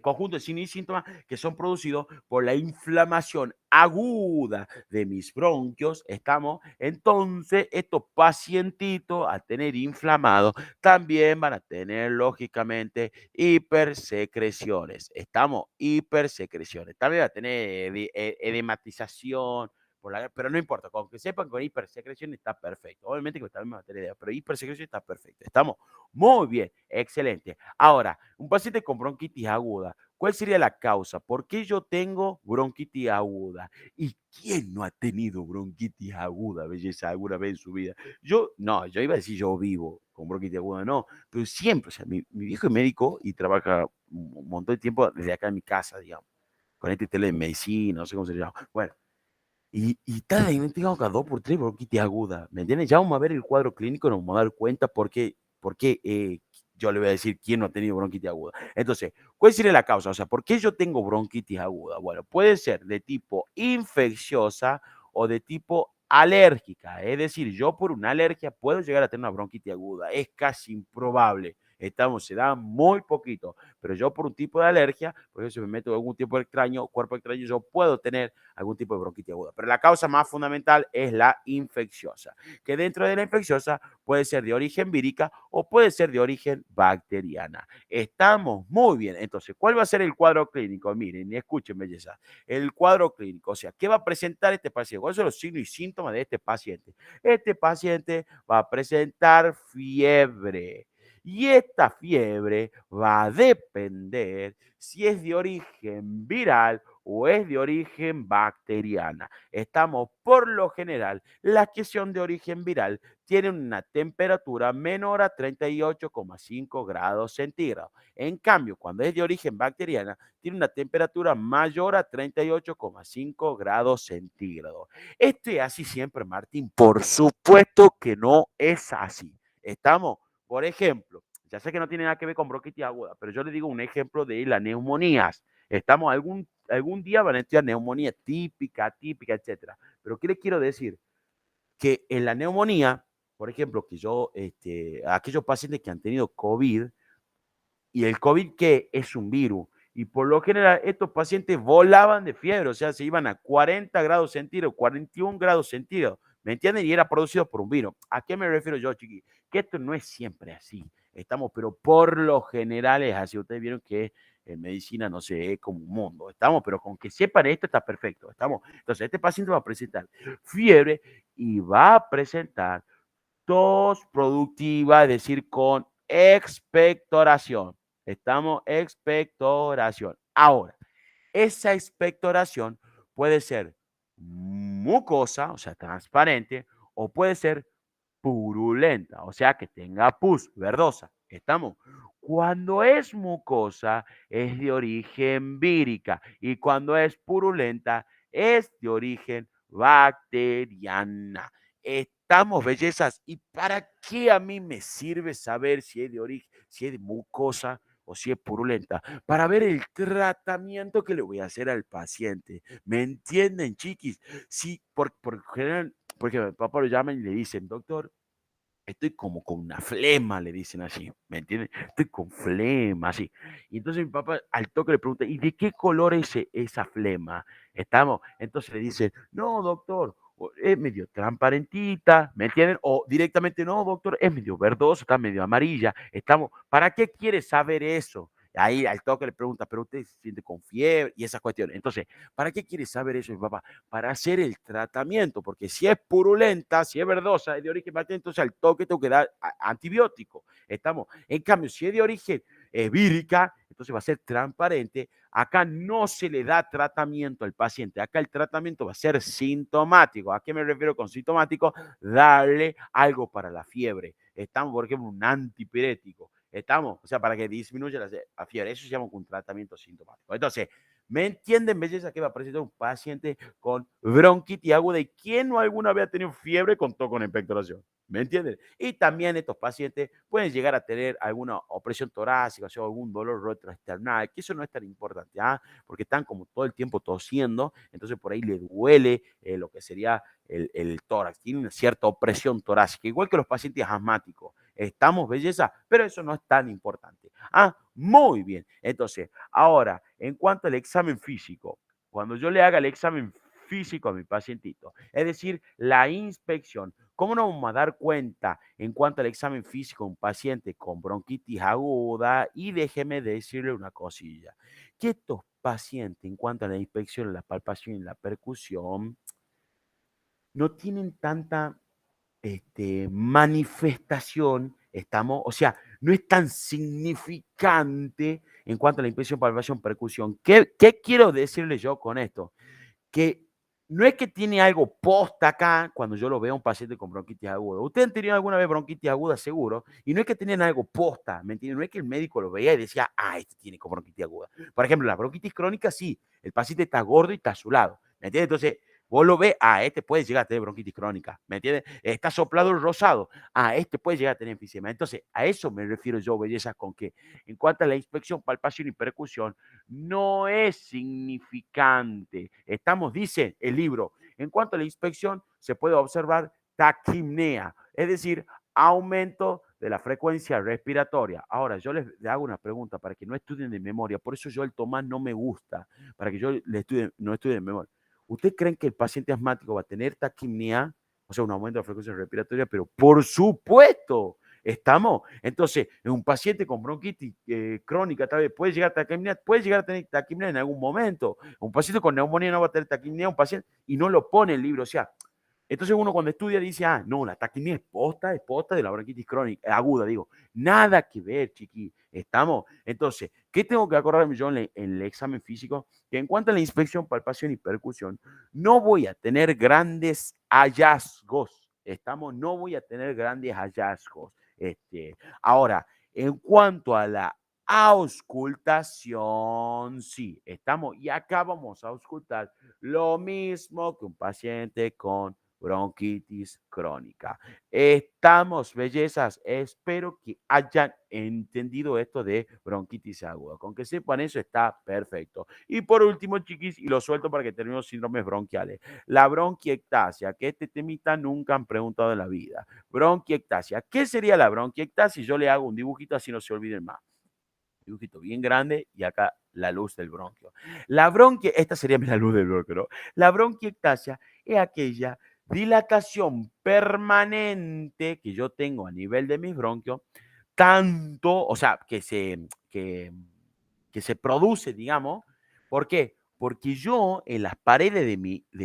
conjunto de signos y síntomas que son producidos por la inflamación aguda de mis bronquios, ¿estamos? Entonces, estos pacientitos, al tener inflamados, también van a tener, lógicamente, hipersecreciones, ¿estamos? Hipersecreciones. También va a tener edematización, pero no importa, con que sepan que con hipersecreción está perfecto. Obviamente que también va a tener idea, pero hipersecreción está perfecto. Estamos muy bien, excelente. Ahora, un paciente con bronquitis aguda, ¿cuál sería la causa? ¿Por qué yo tengo bronquitis aguda? ¿Y quién no ha tenido bronquitis aguda, belleza, alguna vez en su vida? Yo, no, yo iba a decir yo vivo con bronquitis aguda, no, pero siempre, o sea, mi viejo es médico y trabaja un montón de tiempo desde acá en mi casa, digamos, con este telemedicina, no sé cómo se llama. Bueno, y cada tengo cada 2 por 3 bronquitis aguda, ¿me entiendes? Ya vamos a ver el cuadro clínico, nos vamos a dar cuenta por qué yo le voy a decir quién no ha tenido bronquitis aguda. Entonces, ¿cuál sería la causa? O sea, ¿por qué yo tengo bronquitis aguda? Bueno, puede ser de tipo infecciosa o de tipo alérgica. Es decir, yo por una alergia puedo llegar a tener una bronquitis aguda. Es casi improbable. Se da muy poquito, pero yo por un tipo de alergia, por ejemplo, si me meto algún tipo de extraño, cuerpo extraño, yo puedo tener algún tipo de bronquitis aguda. Pero la causa más fundamental es la infecciosa, que dentro de la infecciosa puede ser de origen vírica o puede ser de origen bacteriana. Estamos muy bien. Entonces, ¿cuál va a ser el cuadro clínico? Miren, escuchen, belleza. El cuadro clínico, o sea, ¿qué va a presentar este paciente? ¿Cuáles son los signos y síntomas de este paciente? Este paciente va a presentar fiebre. Y esta fiebre va a depender si es de origen viral o es de origen bacteriana. Estamos, por lo general, las que son de origen viral tienen una temperatura menor a 38,5 grados centígrados. En cambio, cuando es de origen bacteriana, tiene una temperatura mayor a 38,5 grados centígrados. ¿Esto es así siempre, Martín? Por supuesto que no es así. ¿Estamos? Por ejemplo, ya sé que no tiene nada que ver con bronquitis aguda, pero yo le digo un ejemplo de las neumonías. Estamos, algún día van a estudiar neumonía típica, etcétera. Pero ¿qué les quiero decir? Que en la neumonía, por ejemplo, que yo, aquellos pacientes que han tenido COVID, y el COVID, ¿qué? Es un virus. Y por lo general, estos pacientes volaban de fiebre, o sea, se iban a 40 grados centígrados, 41 grados centígrados, ¿me entienden? Y era producido por un virus. ¿A qué me refiero yo, chiqui? Que esto no es siempre así. Estamos, pero por lo general es así. Ustedes vieron que en medicina, no sé, es como un mundo. Estamos, pero con que sepan esto está perfecto. Estamos. Entonces, este paciente va a presentar fiebre y va a presentar tos productiva, es decir, con expectoración. Estamos, expectoración. Ahora, esa expectoración puede ser mucosa, o sea, transparente, o puede ser purulenta, o sea, que tenga pus, verdosa. ¿Estamos? Cuando es mucosa, es de origen vírica y cuando es purulenta, es de origen bacteriana. Estamos, bellezas. ¿Y para qué a mí me sirve saber si es de origen, si es de mucosa o si es purulenta? Para ver el tratamiento que le voy a hacer al paciente. ¿Me entienden, chiquis? Sí, por general, porque mi papá lo llaman y le dicen, doctor, estoy como con una flema, le dicen así, ¿me entienden? Estoy con flema, así. Y entonces mi papá al toque le pregunta, ¿y de qué color es esa flema? ¿Estamos? Entonces le dice, no, doctor, es medio transparentita, ¿me entienden? O directamente, no, doctor, es medio verdoso, está medio amarilla. Estamos, ¿para qué quiere saber eso? Ahí al toque le pregunta, pero usted se siente con fiebre y esas cuestiones. Entonces, ¿para qué quiere saber eso, mi papá? Para hacer el tratamiento, porque si es purulenta, si es verdosa, es de origen bacteriano, entonces al toque tengo que dar antibiótico. Estamos. En cambio, si es de origen vírica, entonces va a ser transparente. Acá no se le da tratamiento al paciente. Acá el tratamiento va a ser sintomático. ¿A qué me refiero con sintomático? Darle algo para la fiebre. Estamos, por ejemplo, un antipirético. Estamos, o sea, para que disminuya la fiebre. Eso se llama un tratamiento sintomático. Entonces, ¿me entienden, belleza, que va a presentar un paciente con bronquitis aguda? ¿Y quién no alguna vez ha tenido fiebre con tos con expectoración? ¿Me entienden? Y también estos pacientes pueden llegar a tener alguna opresión torácica, o sea, algún dolor retroesternal, que eso no es tan importante, ¿ah? Porque están como todo el tiempo tosiendo, entonces por ahí le duele lo que sería el tórax, tiene una cierta opresión torácica, igual que los pacientes asmáticos. Estamos, belleza, pero eso no es tan importante. Ah, muy bien. Entonces, ahora, en cuanto al examen físico, cuando yo le haga el examen físico a mi pacientito, es decir, la inspección, ¿cómo nos vamos a dar cuenta en cuanto al examen físico de un paciente con bronquitis aguda? Y déjeme decirle una cosilla, que estos pacientes, en cuanto a la inspección, la palpación y la percusión, no tienen tanta manifestación, estamos, o sea, no es tan significante en cuanto a la impresión, palpación, percusión. ¿Qué quiero decirle yo con esto? Que no es que tiene algo posta acá cuando yo lo veo a un paciente con bronquitis aguda. Ustedes han tenido alguna vez bronquitis aguda, seguro, y no es que tenían algo posta, ¿me entienden? No es que el médico lo veía y decía, este tiene con bronquitis aguda. Por ejemplo, la bronquitis crónica, sí, el paciente está gordo y está a su lado, ¿me entiendes? Entonces, vos lo ves, este puede llegar a tener bronquitis crónica, ¿me entiendes? Está soplado el rosado, este puede llegar a tener enfisema. Entonces, a eso me refiero yo, belleza, con que en cuanto a la inspección, palpación y percusión, no es significante. Estamos, dice el libro, en cuanto a la inspección, se puede observar taquimnea, es decir, aumento de la frecuencia respiratoria. Ahora, yo les hago una pregunta para que no estudien de memoria, por eso yo el Tomás no me gusta, para que yo no estudie de memoria. ¿Ustedes creen que el paciente asmático va a tener taquimnea? O sea, un aumento de la frecuencia respiratoria, pero por supuesto, estamos. Entonces, en un paciente con bronquitis crónica, tal vez puede llegar a tener taquimnea en algún momento. Un paciente con neumonía no va a tener taquimnea, un paciente, y no lo pone el libro. O sea, entonces uno cuando estudia dice, no, la taquimia es posta de la bronquitis crónica, aguda, digo. Nada que ver, chiqui. ¿Estamos? Entonces, ¿qué tengo que acordarme yo en el examen físico? Que en cuanto a la inspección, palpación y percusión, no voy a tener grandes hallazgos. ¿Estamos? No voy a tener grandes hallazgos. Ahora, en cuanto a la auscultación, sí, estamos, y acá vamos a auscultar lo mismo que un paciente con bronquitis crónica. Estamos, bellezas, espero que hayan entendido esto de bronquitis aguda. Con que sepan eso está perfecto. Y por último, chiquis, y lo suelto para que termine los síndromes bronquiales, la bronquiectasia, que este temita nunca han preguntado en la vida. Bronquiectasia. ¿Qué sería la bronquiectasia? Yo le hago un dibujito así no se olviden más. dibujito bien grande y acá la luz del bronquio. La bronquia, esta sería la luz del bronquio, ¿no? La bronquiectasia es aquella dilatación permanente que yo tengo a nivel de mis bronquios, tanto, o sea, que se produce, digamos. ¿Por qué? Porque yo en las paredes de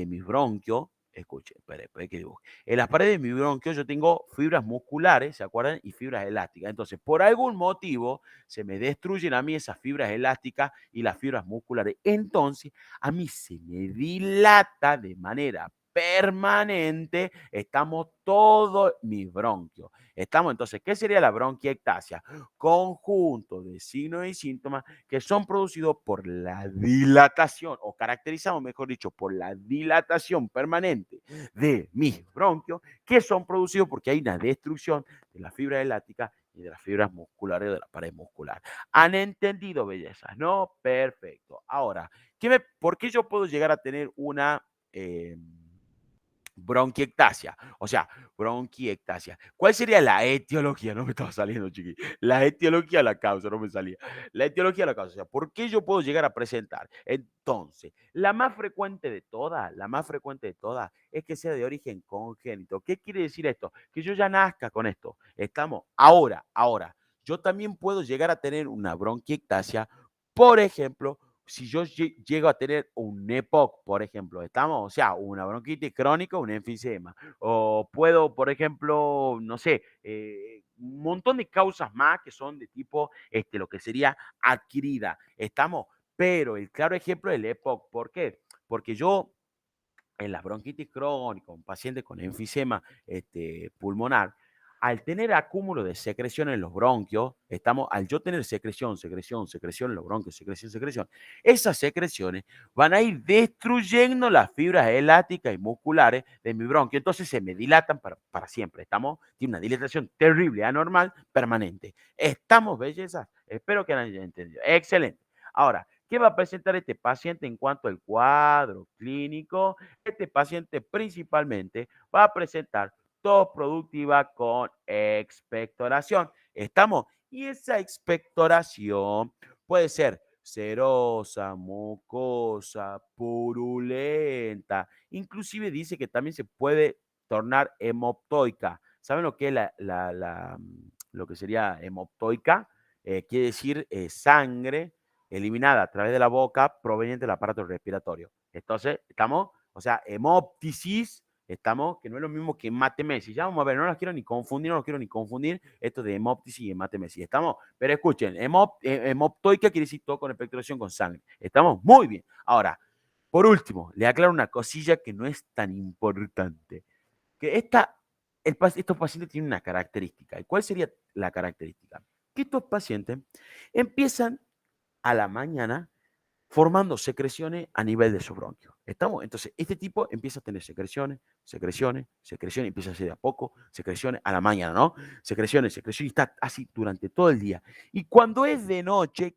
mis bronquios, escuche, espere que dibujo. En las paredes de mi bronquio yo tengo fibras musculares, ¿se acuerdan? Y fibras elásticas. Entonces, por algún motivo, se me destruyen a mí esas fibras elásticas y las fibras musculares. Entonces, a mí se me dilata de manera permanente, estamos todos mis bronquios. Estamos entonces, ¿qué sería la bronquiectasia? Conjunto de signos y síntomas que son producidos por la dilatación, o caracterizamos, mejor dicho, por la dilatación permanente de mis bronquios, que son producidos porque hay una destrucción de las fibras elásticas y de las fibras musculares de la pared muscular. ¿Han entendido, bellezas? ¿No? Perfecto. Ahora, ¿por qué yo puedo llegar a tener una bronquiectasia? O sea, bronquiectasia. ¿Cuál sería la etiología? No me estaba saliendo, chiqui. La etiología, la causa, no me salía. La etiología, la causa. O sea, ¿por qué yo puedo llegar a presentar? Entonces, la más frecuente de todas, es que sea de origen congénito. ¿Qué quiere decir esto? Que yo ya nazca con esto. Estamos ahora. Yo también puedo llegar a tener una bronquiectasia, por ejemplo, si yo llego a tener un EPOC, por ejemplo, estamos, o sea, una bronquitis crónica, un enfisema, o puedo, por ejemplo, no sé, un montón de causas más que son de tipo, lo que sería adquirida, estamos, pero el claro ejemplo es el EPOC, ¿por qué? Porque yo en la bronquitis crónica, un paciente con enfisema pulmonar, al tener acúmulo de secreción en los bronquios, al yo tener secreción en los bronquios, secreción, esas secreciones van a ir destruyendo las fibras elásticas y musculares de mi bronquio, entonces se me dilatan para siempre, tiene una dilatación terrible, anormal, permanente. ¿Estamos, bellezas? Espero que hayan entendido. Excelente. Ahora, ¿qué va a presentar este paciente en cuanto al cuadro clínico? Este paciente principalmente va a presentar tos productiva con expectoración. ¿Estamos? Y esa expectoración puede ser serosa, mucosa, purulenta. Inclusive dice que también se puede tornar hemoptoica. ¿Saben lo que es lo que sería hemoptoica? Quiere decir sangre eliminada a través de la boca proveniente del aparato respiratorio. Entonces, estamos, o sea, hemoptisis, estamos, que no es lo mismo que hematemesis. Ya vamos a ver, no los quiero ni confundir, esto de hemoptisis y hematemesis. Estamos, pero escuchen, hemoptoica quiere decir todo con expectoración con sangre. Estamos muy bien. Ahora, por último, le aclaro una cosilla que no es tan importante. Que estos pacientes tienen una característica. ¿Y cuál sería la característica? Que estos pacientes empiezan a la mañana formando secreciones a nivel de su bronquio. ¿Estamos? Entonces, este tipo empieza a tener secreciones, empieza a hacer de a poco, secreciones a la mañana, ¿no? Secreciones, y está así durante todo el día. Y cuando es de noche,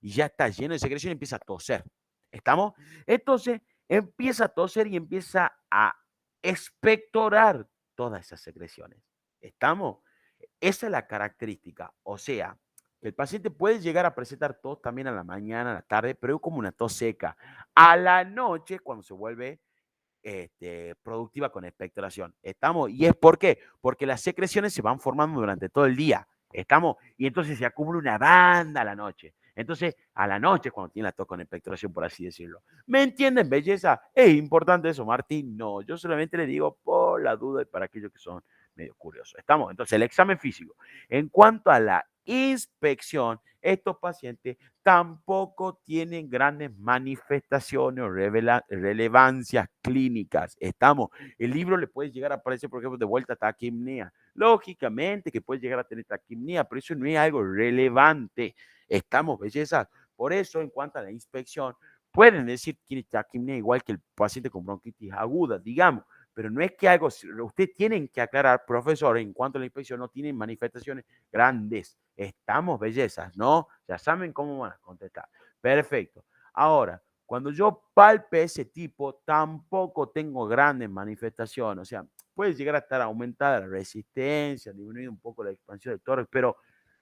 y ya está lleno de secreciones, empieza a toser. ¿Estamos? Entonces, empieza a toser y empieza a expectorar todas esas secreciones. ¿Estamos? Esa es la característica. O sea, el paciente puede llegar a presentar tos también a la mañana, a la tarde, pero es como una tos seca. A la noche, cuando se vuelve productiva con expectoración. ¿Estamos? ¿Y es por qué? Porque las secreciones se van formando durante todo el día. ¿Estamos? Y entonces se acumula una banda a la noche. Entonces, a la noche, cuando tiene la tos con expectoración, por así decirlo. ¿Me entienden, belleza? ¿Es importante eso, Martín? No, yo solamente le digo por la duda y para aquellos que son medio curiosos. ¿Estamos? Entonces, el examen físico. En cuanto a la inspección, estos pacientes tampoco tienen grandes manifestaciones o relevancias clínicas. Estamos, el libro le puede llegar a aparecer, por ejemplo, de vuelta taquimnea. Lógicamente que puede llegar a tener taquimnea, pero eso no es algo relevante. Estamos, bellezas. Por eso, en cuanto a la inspección, pueden decir que tiene taquimnea igual que el paciente con bronquitis aguda, digamos, pero no es que algo, ustedes tienen que aclarar, profesor, en cuanto a la inspección, no tienen manifestaciones grandes. Estamos, bellezas, ¿no? Ya saben cómo van a contestar. Perfecto. Ahora, cuando yo palpe ese tipo, tampoco tengo grandes manifestaciones. O sea, puede llegar a estar aumentada la resistencia, disminuir un poco la expansión de tórax, pero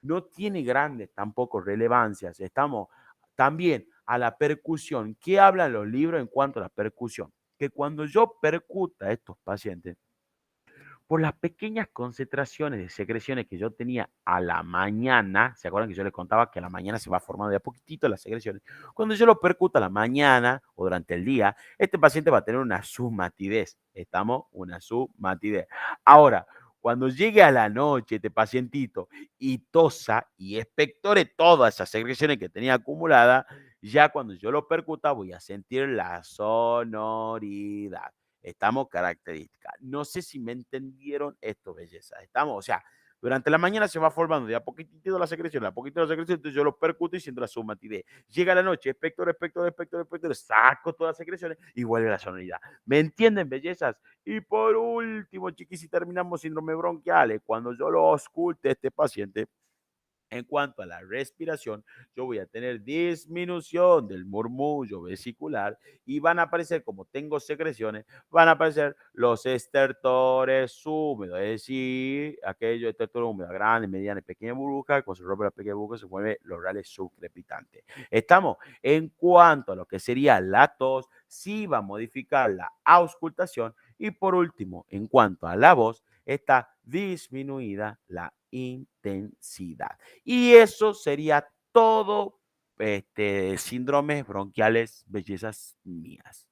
no tiene grandes tampoco relevancias. Estamos también a la percusión. ¿Qué hablan los libros en cuanto a la percusión? Que cuando yo percuta a estos pacientes, por las pequeñas concentraciones de secreciones que yo tenía a la mañana, ¿se acuerdan que yo les contaba que a la mañana se va formando de a poquitito las secreciones? Cuando yo lo percuto a la mañana o durante el día, este paciente va a tener una submatidez. ¿Estamos? Una submatidez. Ahora, cuando llegue a la noche este pacientito y tosa y expectore todas esas secreciones que tenía acumuladas, ya cuando yo lo percuta voy a sentir la sonoridad. Estamos características. No sé si me entendieron esto, belleza. Estamos, o sea, durante la mañana se va formando de a poquitito la secreción, de a poquito la secreción, entonces yo lo percuto y siento la somatidez. Llega la noche, espectro, espectro, espectro, espectro, saco todas las secreciones y vuelve la sonoridad. ¿Me entienden, bellezas? Y por último, chiquis, si terminamos síndrome bronquiales, cuando yo lo ausculte a este paciente, en cuanto a la respiración, yo voy a tener disminución del murmullo vesicular y van a aparecer, como tengo secreciones, van a aparecer los estertores húmedos, es decir, aquellos estertores húmedos, grandes, medianas y pequeñas burbujas, cuando se rompe la pequeña burbuja se mueve los orales subcrepitantes. Estamos en cuanto a lo que sería la tos, sí va a modificar la auscultación y por último, en cuanto a la voz, está disminuida la intensidad. Y eso sería todo, síndromes bronquiales, bellezas mías.